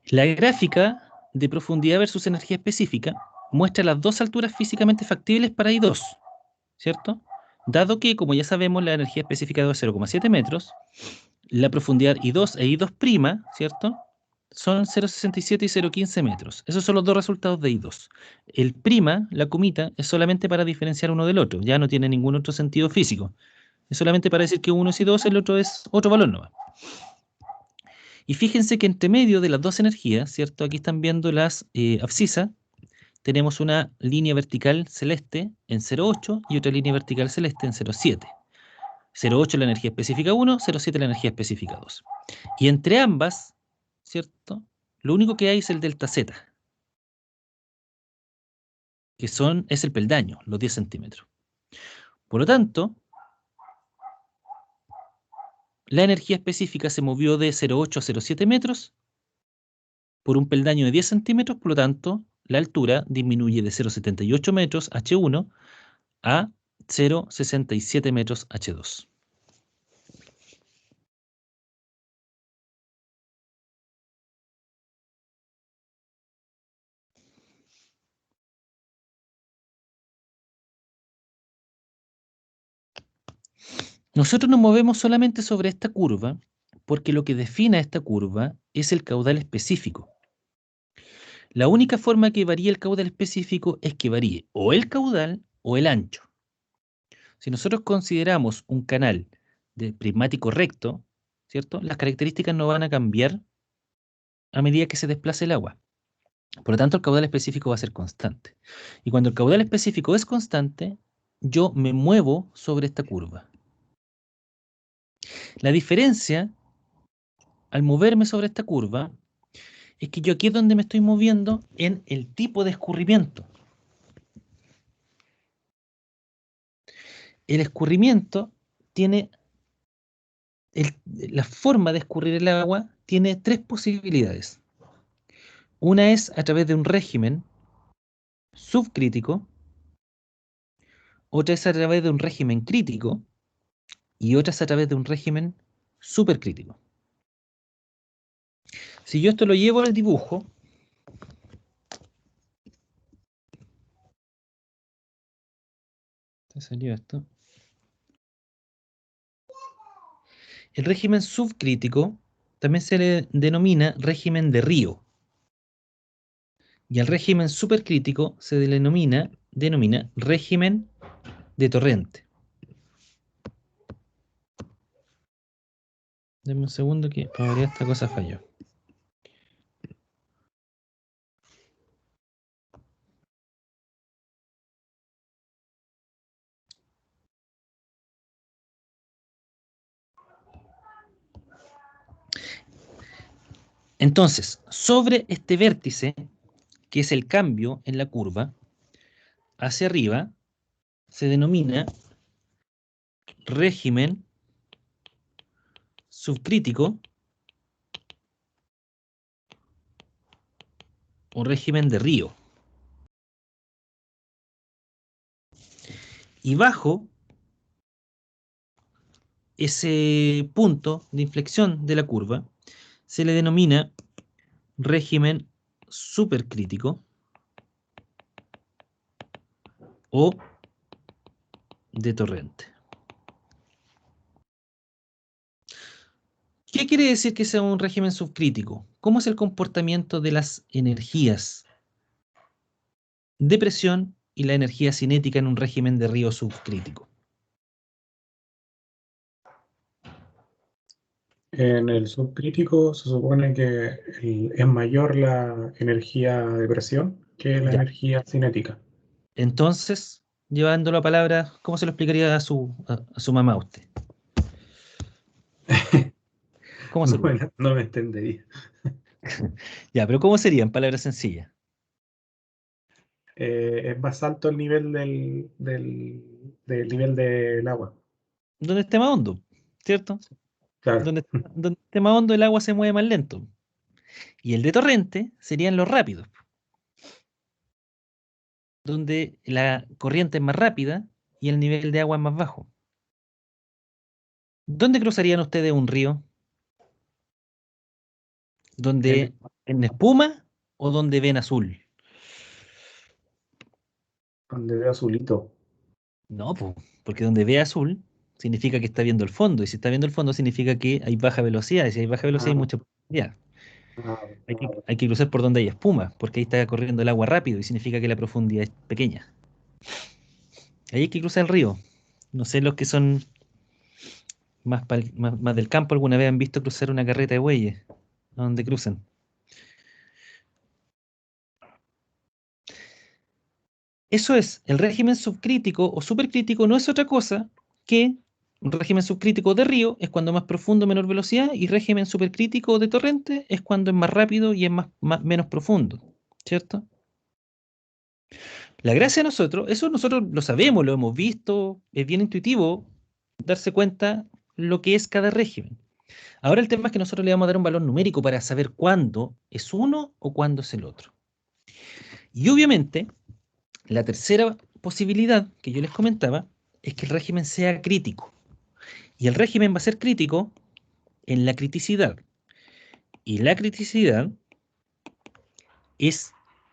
La gráfica de profundidad versus energía específica muestra las dos alturas físicamente factibles para I2, ¿cierto? Dado que, como ya sabemos, la energía específica es 0,7 metros, la profundidad I2 e I2', ¿cierto? Son 0,67 y 0,15 metros. Esos son los dos resultados de I2. El prima, la comita, es solamente para diferenciar uno del otro. Ya no tiene ningún otro sentido físico. Es solamente para decir que uno es I2, el otro es otro valor nomás. Y fíjense que entre medio de las dos energías, ¿cierto? Aquí están viendo las abscisas. Tenemos una línea vertical celeste en 0,8 y otra línea vertical celeste en 0,7. 0,8 la energía específica 1, 0,7 la energía específica 2. Y entre ambas, ¿cierto? Lo único que hay es el delta Z, que es el peldaño, los 10 centímetros. Por lo tanto, la energía específica se movió de 0,8 a 0,7 metros por un peldaño de 10 centímetros, por lo tanto, la altura disminuye de 0,78 metros H1 a 0,67 metros H2. Nosotros nos movemos solamente sobre esta curva porque lo que define a esta curva es el caudal específico. La única forma que varíe el caudal específico es que varíe o el caudal o el ancho. Si nosotros consideramos un canal de prismático recto, ¿cierto? Las características no van a cambiar a medida que se desplace el agua. Por lo tanto, el caudal específico va a ser constante. Y cuando el caudal específico es constante, yo me muevo sobre esta curva. La diferencia al moverme sobre esta curva es que yo aquí es donde me estoy moviendo en el tipo de escurrimiento. El escurrimiento tiene, la forma de escurrir el agua tiene tres posibilidades. Una es a través de un régimen subcrítico, otra es a través de un régimen crítico y otra es a través de un régimen supercrítico. Si yo esto lo llevo al dibujo, ¿te salió esto? El régimen subcrítico también se le denomina régimen de río. Y al régimen supercrítico se denomina régimen de torrente. Denme un segundo que para variar esta cosa falló. Entonces, sobre este vértice, que es el cambio en la curva, hacia arriba, se denomina régimen subcrítico o régimen de río. Y bajo ese punto de inflexión de la curva, se le denomina régimen supercrítico o de torrente. ¿Qué quiere decir que sea un régimen subcrítico? ¿Cómo es el comportamiento de las energías de presión y la energía cinética en un régimen de río subcrítico? En el subcrítico se supone que es mayor la energía de presión que la Ya. energía cinética. Entonces, llevándolo a palabras, ¿cómo se lo explicaría a su mamá a usted? ¿Cómo No sería? no me entendería. Ya, pero ¿cómo sería en palabras sencillas? Es más alto el nivel del nivel del agua. Donde esté más hondo, ¿cierto? Claro. Donde esté más hondo el agua se mueve más lento. Y el de torrente serían los rápidos, donde la corriente es más rápida y el nivel de agua es más bajo. ¿Dónde cruzarían ustedes un río? ¿Donde en espuma o donde ven azul? Donde veo azulito. No, po, porque donde ve azul significa que está viendo el fondo, y si está viendo el fondo significa que hay baja velocidad, y si hay baja velocidad hay Ah, mucha profundidad. ah, Hay que cruzar por donde hay espuma, porque ahí está corriendo el agua rápido y significa que la profundidad es pequeña. Ahí hay que cruzar el río. No sé, los que son más del campo alguna vez han visto cruzar una carreta de bueyes, a donde cruzan. Eso es, el régimen subcrítico o supercrítico no es otra cosa que un régimen subcrítico de río es cuando más profundo, menor velocidad, y régimen supercrítico de torrente es cuando es más rápido y es menos profundo, ¿cierto? La gracia de nosotros, eso nosotros lo sabemos, lo hemos visto, es bien intuitivo darse cuenta lo que es cada régimen. Ahora el tema es que nosotros le vamos a dar un valor numérico para saber cuándo es uno o cuándo es el otro. Y obviamente, la tercera posibilidad que yo les comentaba es que el régimen sea crítico. Y el régimen va a ser crítico en la criticidad. Y la criticidad es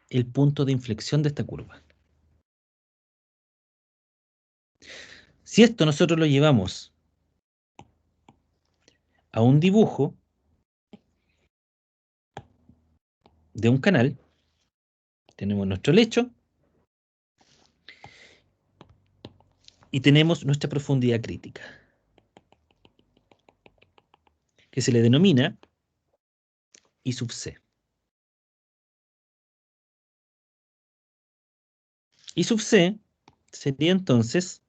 el punto de inflexión de esta curva. Si esto nosotros lo llevamos a un dibujo de un canal, tenemos nuestro lecho y tenemos nuestra profundidad crítica, que se le denomina I sub C. I sub c sería entonces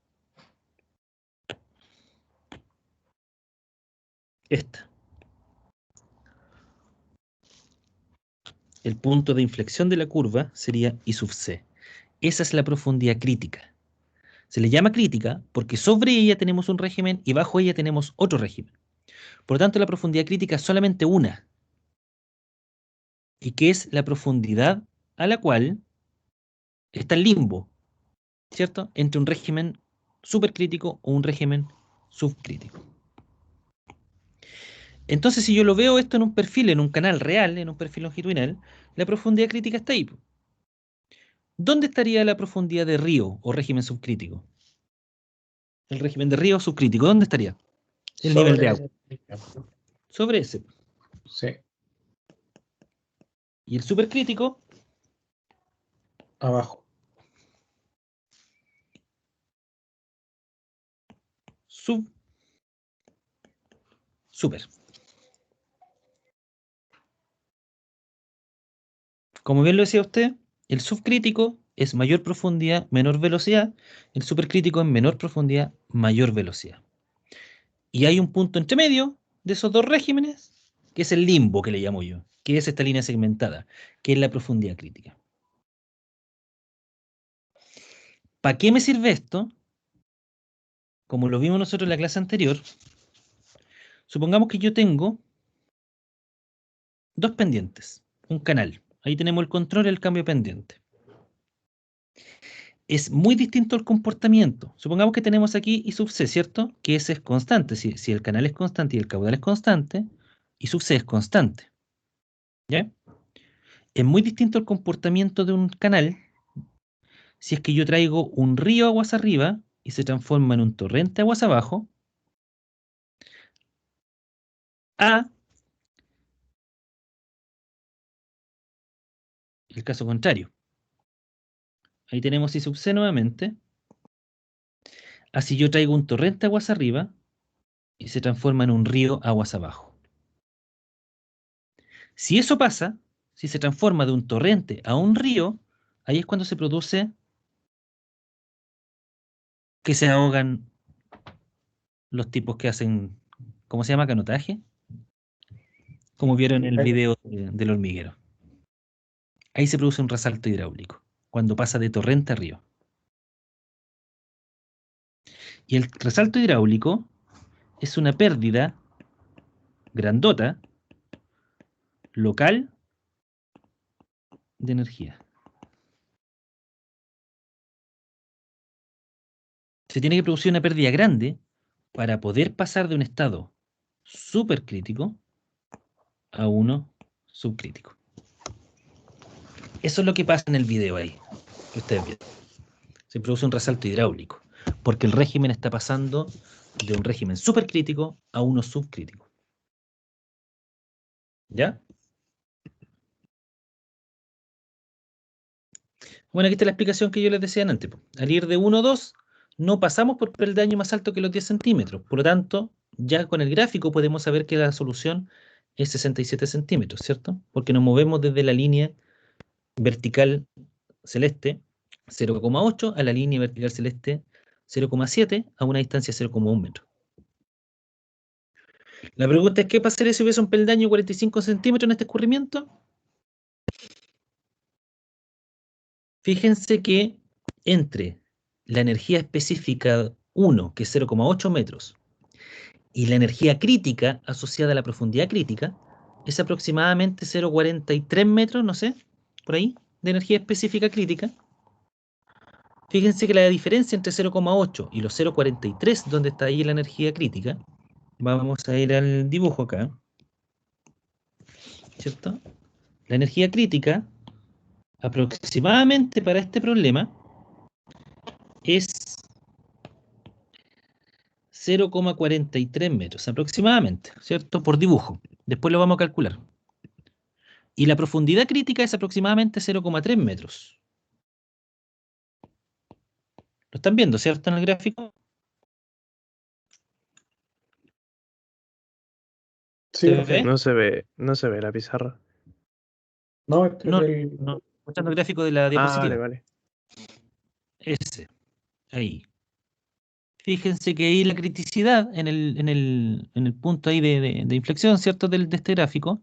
esta. El punto de inflexión de la curva sería I sub c. Esa es la profundidad crítica. Se le llama crítica porque sobre ella tenemos un régimen y bajo ella tenemos otro régimen. Por lo tanto, la profundidad crítica es solamente una. Y que es la profundidad a la cual está el limbo, ¿cierto? Entre un régimen supercrítico o un régimen subcrítico. Entonces, si yo lo veo esto en un perfil, en un canal real, en un perfil longitudinal, la profundidad crítica está ahí. ¿Dónde estaría la profundidad de río o régimen subcrítico? El régimen de río subcrítico, ¿dónde estaría? El nivel de agua. Sobre ese. Sí, Y el supercrítico, abajo. super. Como bien lo decía usted, el subcrítico es mayor profundidad, menor velocidad. El supercrítico es menor profundidad, mayor velocidad. Y hay un punto entre medio de esos dos regímenes, que es el limbo que le llamo yo, que es esta línea segmentada, que es la profundidad crítica. ¿Para qué me sirve esto? Como lo vimos nosotros en la clase anterior, supongamos que yo tengo dos pendientes, un canal. Ahí tenemos el control y el cambio pendiente. Es muy distinto el comportamiento. Supongamos que tenemos aquí I sub c, ¿cierto? Que ese es constante. Si el canal es constante y el caudal es constante, I sub c es constante. ¿Ya? Es muy distinto el comportamiento de un canal si es que yo traigo un río aguas arriba y se transforma en un torrente aguas abajo, a el caso contrario. Ahí tenemos I sub c nuevamente. Así yo traigo un torrente aguas arriba y se transforma en un río aguas abajo. Si eso pasa, si se transforma de un torrente a un río, ahí es cuando se produce que se ahogan los tipos que hacen, ¿cómo se llama? Canotaje. Como vieron en el video del hormiguero. Ahí se produce un resalto hidráulico, cuando pasa de torrente a río. Y el resalto hidráulico es una pérdida grandota, local, de energía. Se tiene que producir una pérdida grande para poder pasar de un estado supercrítico a uno subcrítico. Eso es lo que pasa en el video ahí, que ustedes vieron. Se produce un resalto hidráulico, porque el régimen está pasando de un régimen supercrítico a uno subcrítico. ¿Ya? Bueno, aquí está la explicación que yo les decía antes. Al ir de 1 a 2, no pasamos por el daño más alto que los 10 centímetros. Por lo tanto, ya con el gráfico podemos saber que la solución es 67 centímetros, ¿cierto? Porque nos movemos desde la línea vertical celeste 0,8 a la línea vertical celeste 0,7 a una distancia de 0,1 metro. La pregunta es, ¿qué pasaría si hubiese un peldaño de 45 centímetros en este escurrimiento? Fíjense que entre la energía específica 1, que es 0,8 metros, y la energía crítica asociada a la profundidad crítica, es aproximadamente 0,43 metros, no sé, por ahí, de energía específica crítica. Fíjense que la diferencia entre 0,8 y los 0,43, donde está ahí la energía crítica, vamos a ir al dibujo acá, ¿cierto? La energía crítica, aproximadamente para este problema, es 0,43 metros, aproximadamente, ¿cierto? Por dibujo. Después lo vamos a calcular. Y la profundidad crítica es aproximadamente 0,3 metros. ¿Lo están viendo, cierto, en el gráfico? Sí, ¿Se profe. ve? No se ve la pizarra. No, este No, es el... no, mostrando el gráfico de la Ah, vale, diapositiva. vale. ese, ahí. Fíjense que ahí la criticidad en el punto ahí de inflexión, ¿cierto? De este gráfico,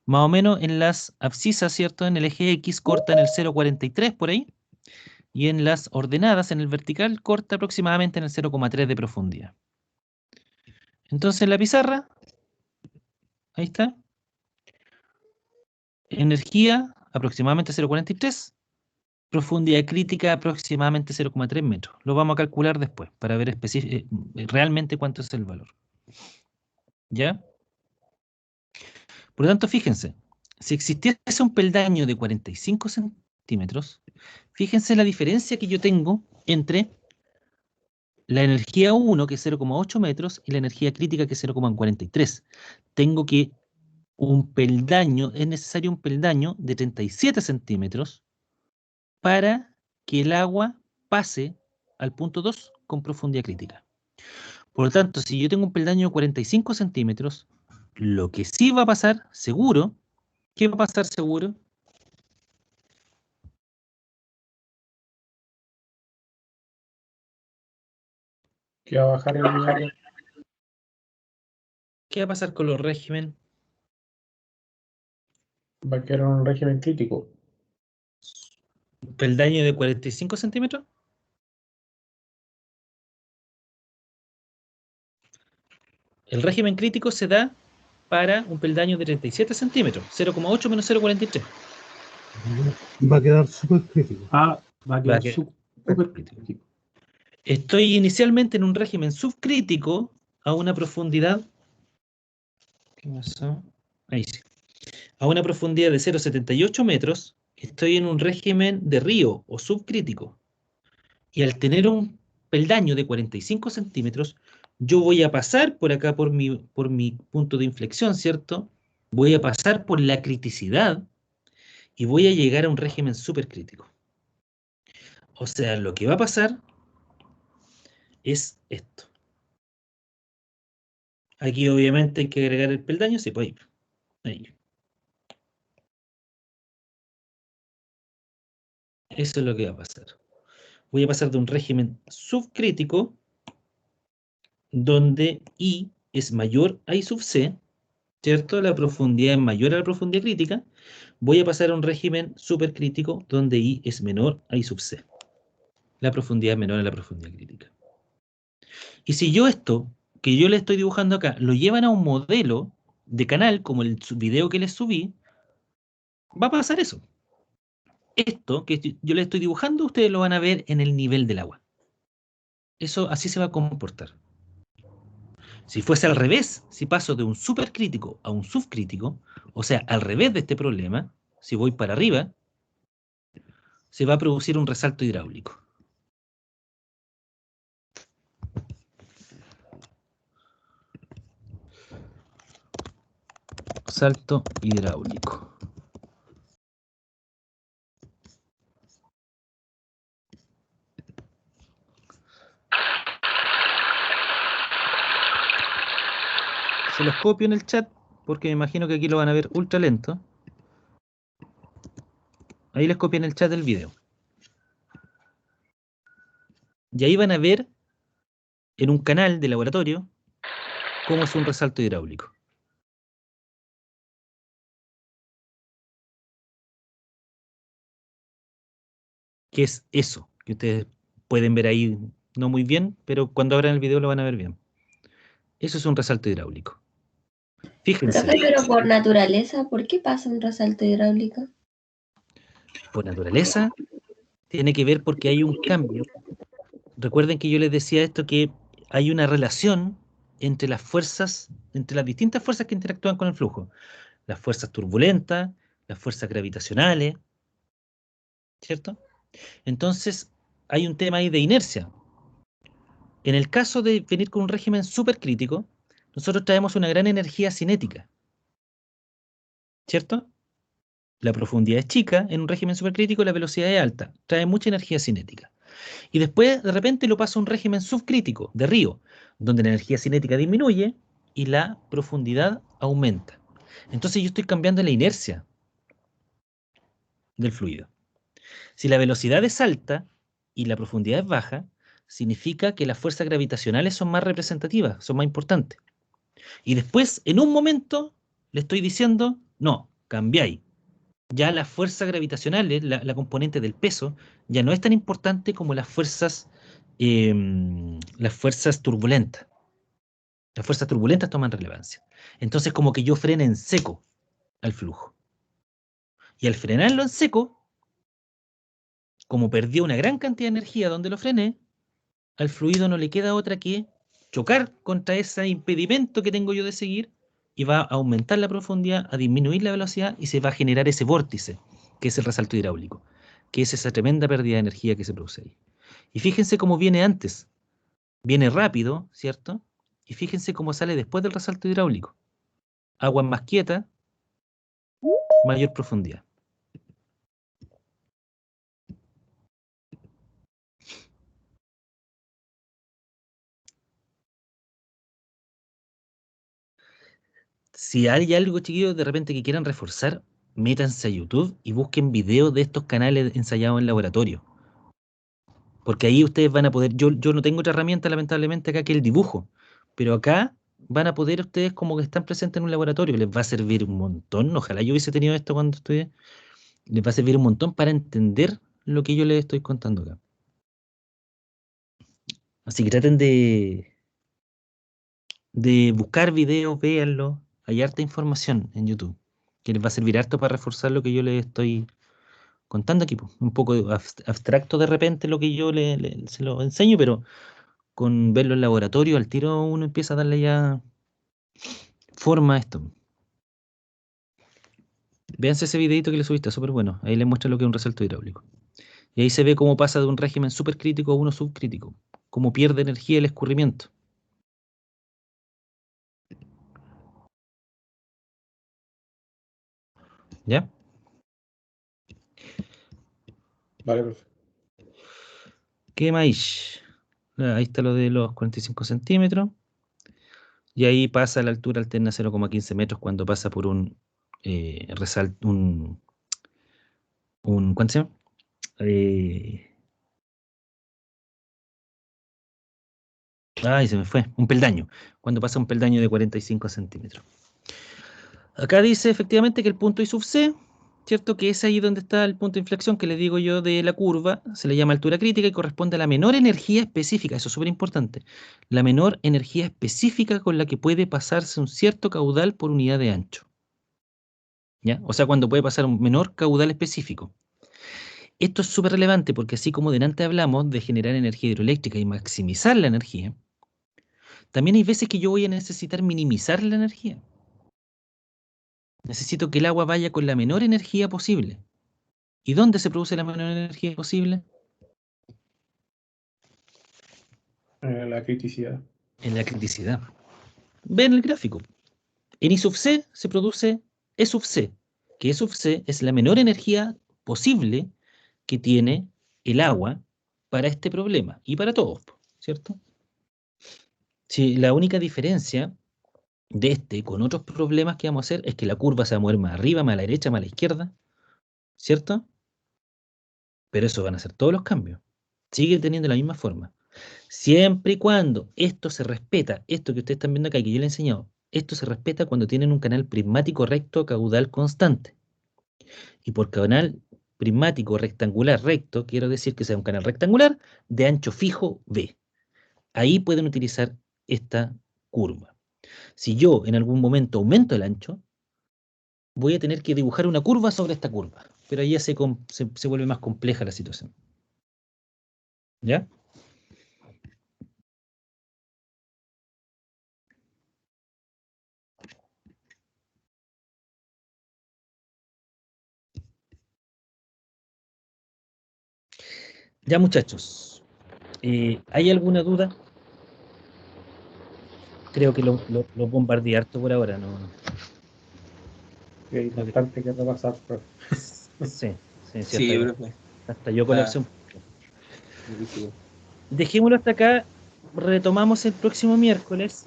más o menos en las abscisas, ¿cierto? En el eje X corta en el 0,43 por ahí, y en las ordenadas, en el vertical, corta aproximadamente en el 0,3 de profundidad. Entonces en la pizarra, ahí está, energía aproximadamente 0,43, profundidad crítica aproximadamente 0,3 metros. Lo vamos a calcular después para ver realmente cuánto es el valor. ¿Ya? Por lo tanto, fíjense, si existiese un peldaño de 45 centímetros, fíjense la diferencia que yo tengo entre la energía 1, que es 0,8 metros, y la energía crítica, que es 0,43. Tengo que es necesario un peldaño de 37 centímetros para que el agua pase al punto 2 con profundidad crítica. Por lo tanto, si yo tengo un peldaño de 45 centímetros, lo que sí va a pasar seguro, ¿qué va a pasar seguro? Que va a bajar el nivel. ¿Qué va a pasar con los régimen? Va a quedar un régimen crítico. ¿Peldaño de 45 centímetros? El régimen crítico se da para un peldaño de 37 centímetros, 0,8 menos 0,43. Va a quedar súper crítico. Va Va a a quedar quedar súper crítico. crítico. Estoy inicialmente en un régimen subcrítico a una profundidad. ¿Qué pasó? Ahí sí. A una profundidad de 0,78 metros, estoy en un régimen de río o subcrítico. Y al tener un peldaño de 45 centímetros, yo voy a pasar por acá por mi punto de inflexión, ¿cierto? Voy a pasar por la criticidad y voy a llegar a un régimen supercrítico. O sea, lo que va a pasar es esto. Aquí obviamente hay que agregar el peldaño, sí, pues ahí. Eso es lo que va a pasar. Voy a pasar de un régimen subcrítico, donde I es mayor a I sub C, ¿cierto? La profundidad es mayor a la profundidad crítica. Voy a pasar a un régimen supercrítico, donde I es menor a I sub C. La profundidad es menor a la profundidad crítica. Y si yo esto, que yo le estoy dibujando acá, lo llevan a un modelo de canal, como el video que les subí, va a pasar eso. Esto que yo le estoy dibujando, ustedes lo van a ver en el nivel del agua. Eso así se va a comportar. Si fuese al revés, si paso de un supercrítico a un subcrítico, o sea, al revés de este problema, si voy para arriba, se va a producir un resalto hidráulico. Salto hidráulico. Se los copio en el chat, porque me imagino que aquí lo van a ver ultra lento. Ahí les copio en el chat del video. Y ahí van a ver, en un canal de laboratorio, cómo es un resalto hidráulico. ¿Qué es eso? Que ustedes pueden ver ahí, no muy bien, pero cuando abran el video lo van a ver bien. Eso es un resalto hidráulico. Fíjense. Profe, pero por naturaleza, ¿por qué pasa un resalto hidráulico? Por naturaleza, tiene que ver porque hay un cambio. Recuerden que yo les decía esto, que hay una relación entre las fuerzas, entre las distintas fuerzas que interactúan con el flujo. Las fuerzas turbulentas, las fuerzas gravitacionales, ¿cierto? Entonces, hay un tema ahí de inercia. En el caso de venir con un régimen supercrítico, nosotros traemos una gran energía cinética, ¿cierto? La profundidad es chica, en un régimen supercrítico la velocidad es alta, trae mucha energía cinética. Y después, de repente, lo paso a un régimen subcrítico, de río, donde la energía cinética disminuye y la profundidad aumenta. Entonces yo estoy cambiando la inercia del fluido. Si la velocidad es alta, y la profundidad es baja, significa que las fuerzas gravitacionales son más representativas, son más importantes. Y después, en un momento, le estoy diciendo, no, cambiáis. Ya las fuerzas gravitacionales, la componente del peso, ya no es tan importante como las fuerzas turbulentas. Las fuerzas turbulentas toman relevancia. Entonces, como que yo frene en seco al flujo. Y al frenarlo en seco, como perdió una gran cantidad de energía donde lo frené, al fluido no le queda otra que chocar contra ese impedimento que tengo yo de seguir y va a aumentar la profundidad, a disminuir la velocidad y se va a generar ese vórtice, que es el resalto hidráulico, que es esa tremenda pérdida de energía que se produce ahí. Y fíjense cómo viene antes. Viene rápido, ¿cierto? Y fíjense cómo sale después del resalto hidráulico. Agua más quieta, mayor profundidad. Si hay algo, chiquillos, de repente que quieran reforzar, métanse a YouTube y busquen videos de estos canales ensayados en laboratorio. Porque ahí ustedes van a poder, yo no tengo otra herramienta lamentablemente acá que el dibujo, pero acá van a poder ustedes como que están presentes en un laboratorio, les va a servir un montón, ojalá yo hubiese tenido esto cuando estudié, les va a servir un montón para entender lo que yo les estoy contando acá. Así que traten de buscar videos, véanlo, hay harta información en YouTube, que les va a servir harto para reforzar lo que yo les estoy contando aquí, un poco abstracto de repente lo que yo se lo enseño, pero con verlo en laboratorio, al tiro uno empieza a darle ya forma a esto. Véanse ese videito que le subiste, súper bueno. Ahí le muestra lo que es un resalto hidráulico. Y ahí se ve cómo pasa de un régimen supercrítico a uno subcrítico, cómo pierde energía el escurrimiento. ¿Ya? Vale, profe. ¿Qué más? Ahí está lo de los 45 centímetros. Y ahí pasa la altura alterna 0,15 metros cuando pasa por un ¿cuánto se llama? Ay, se me fue. Un peldaño. Cuando pasa un peldaño de 45 centímetros. Acá dice efectivamente que el punto I sub C, ¿cierto? Que es ahí donde está el punto de inflexión que le digo yo de la curva, se le llama altura crítica y corresponde a la menor energía específica, eso es súper importante, la menor energía específica con la que puede pasarse un cierto caudal por unidad de ancho. ¿Ya? O sea, cuando puede pasar un menor caudal específico. Esto es súper relevante porque así como delante hablamos de generar energía hidroeléctrica y maximizar la energía, también hay veces que yo voy a necesitar minimizar la energía. Necesito que el agua vaya con la menor energía posible. ¿Y dónde se produce la menor energía posible? La criticidad. En la criticidad. Ven el gráfico. En I sub C se produce E sub C, que E sub C es la menor energía posible que tiene el agua para este problema y para todos, ¿cierto? Si la única diferencia de este con otros problemas que vamos a hacer es que la curva se va a mover más arriba, más a la derecha, más a la izquierda, ¿cierto? Pero eso van a ser todos los cambios. Sigue teniendo la misma forma. Siempre y cuando esto se respeta, esto que ustedes están viendo acá, que yo les he enseñado, esto se respeta cuando tienen un canal prismático recto caudal constante. Y por canal prismático rectangular recto, quiero decir que sea un canal rectangular de ancho fijo B. Ahí pueden utilizar esta curva. Si yo en algún momento aumento el ancho, voy a tener que dibujar una curva sobre esta curva. Pero ahí ya se vuelve más compleja la situación. ¿Ya? Ya, muchachos. ¿Hay alguna duda? Creo que lo bombardeé harto por ahora, ¿no? Y hay bastante que repasar, profe. Sí, Sí, hasta, profe. hasta yo colapsé un poco. Buenísimo. Dejémoslo hasta acá, retomamos el próximo miércoles.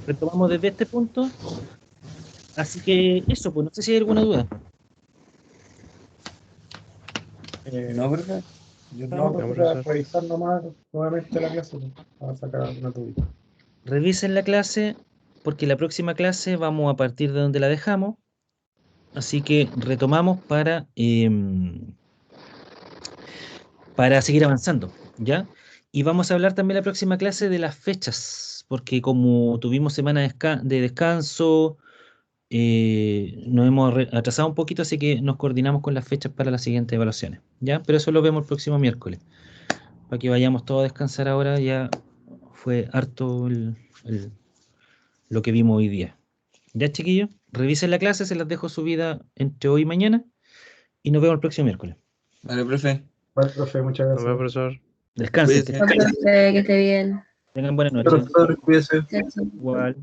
Retomamos desde este punto. Así que eso, pues no sé si hay alguna duda. No, profe. Yo No, no, profesor. revisar nomás nuevamente la clase para sacar alguna duda. Revisen la clase porque la próxima clase vamos a partir de donde la dejamos. Así que retomamos para seguir avanzando, ¿ya? Y vamos a hablar también la próxima clase de las fechas, porque como tuvimos semana de descanso, nos hemos atrasado un poquito, así que nos coordinamos con las fechas para las siguientes evaluaciones, ¿ya? Pero eso lo vemos el próximo miércoles, para que vayamos todos a descansar ahora, ya fue harto lo que vimos hoy día. Ya, chiquillos, revisen la clase, se las dejo subida entre hoy y mañana, y nos vemos el próximo miércoles. Vale, profe. Vale, profe, muchas Nos vemos, gracias. profesor. Descansen, Cuídese. No, profe, que esté bien. tengan buena noche. Profesor, cuídese. Chao, chao. Igual.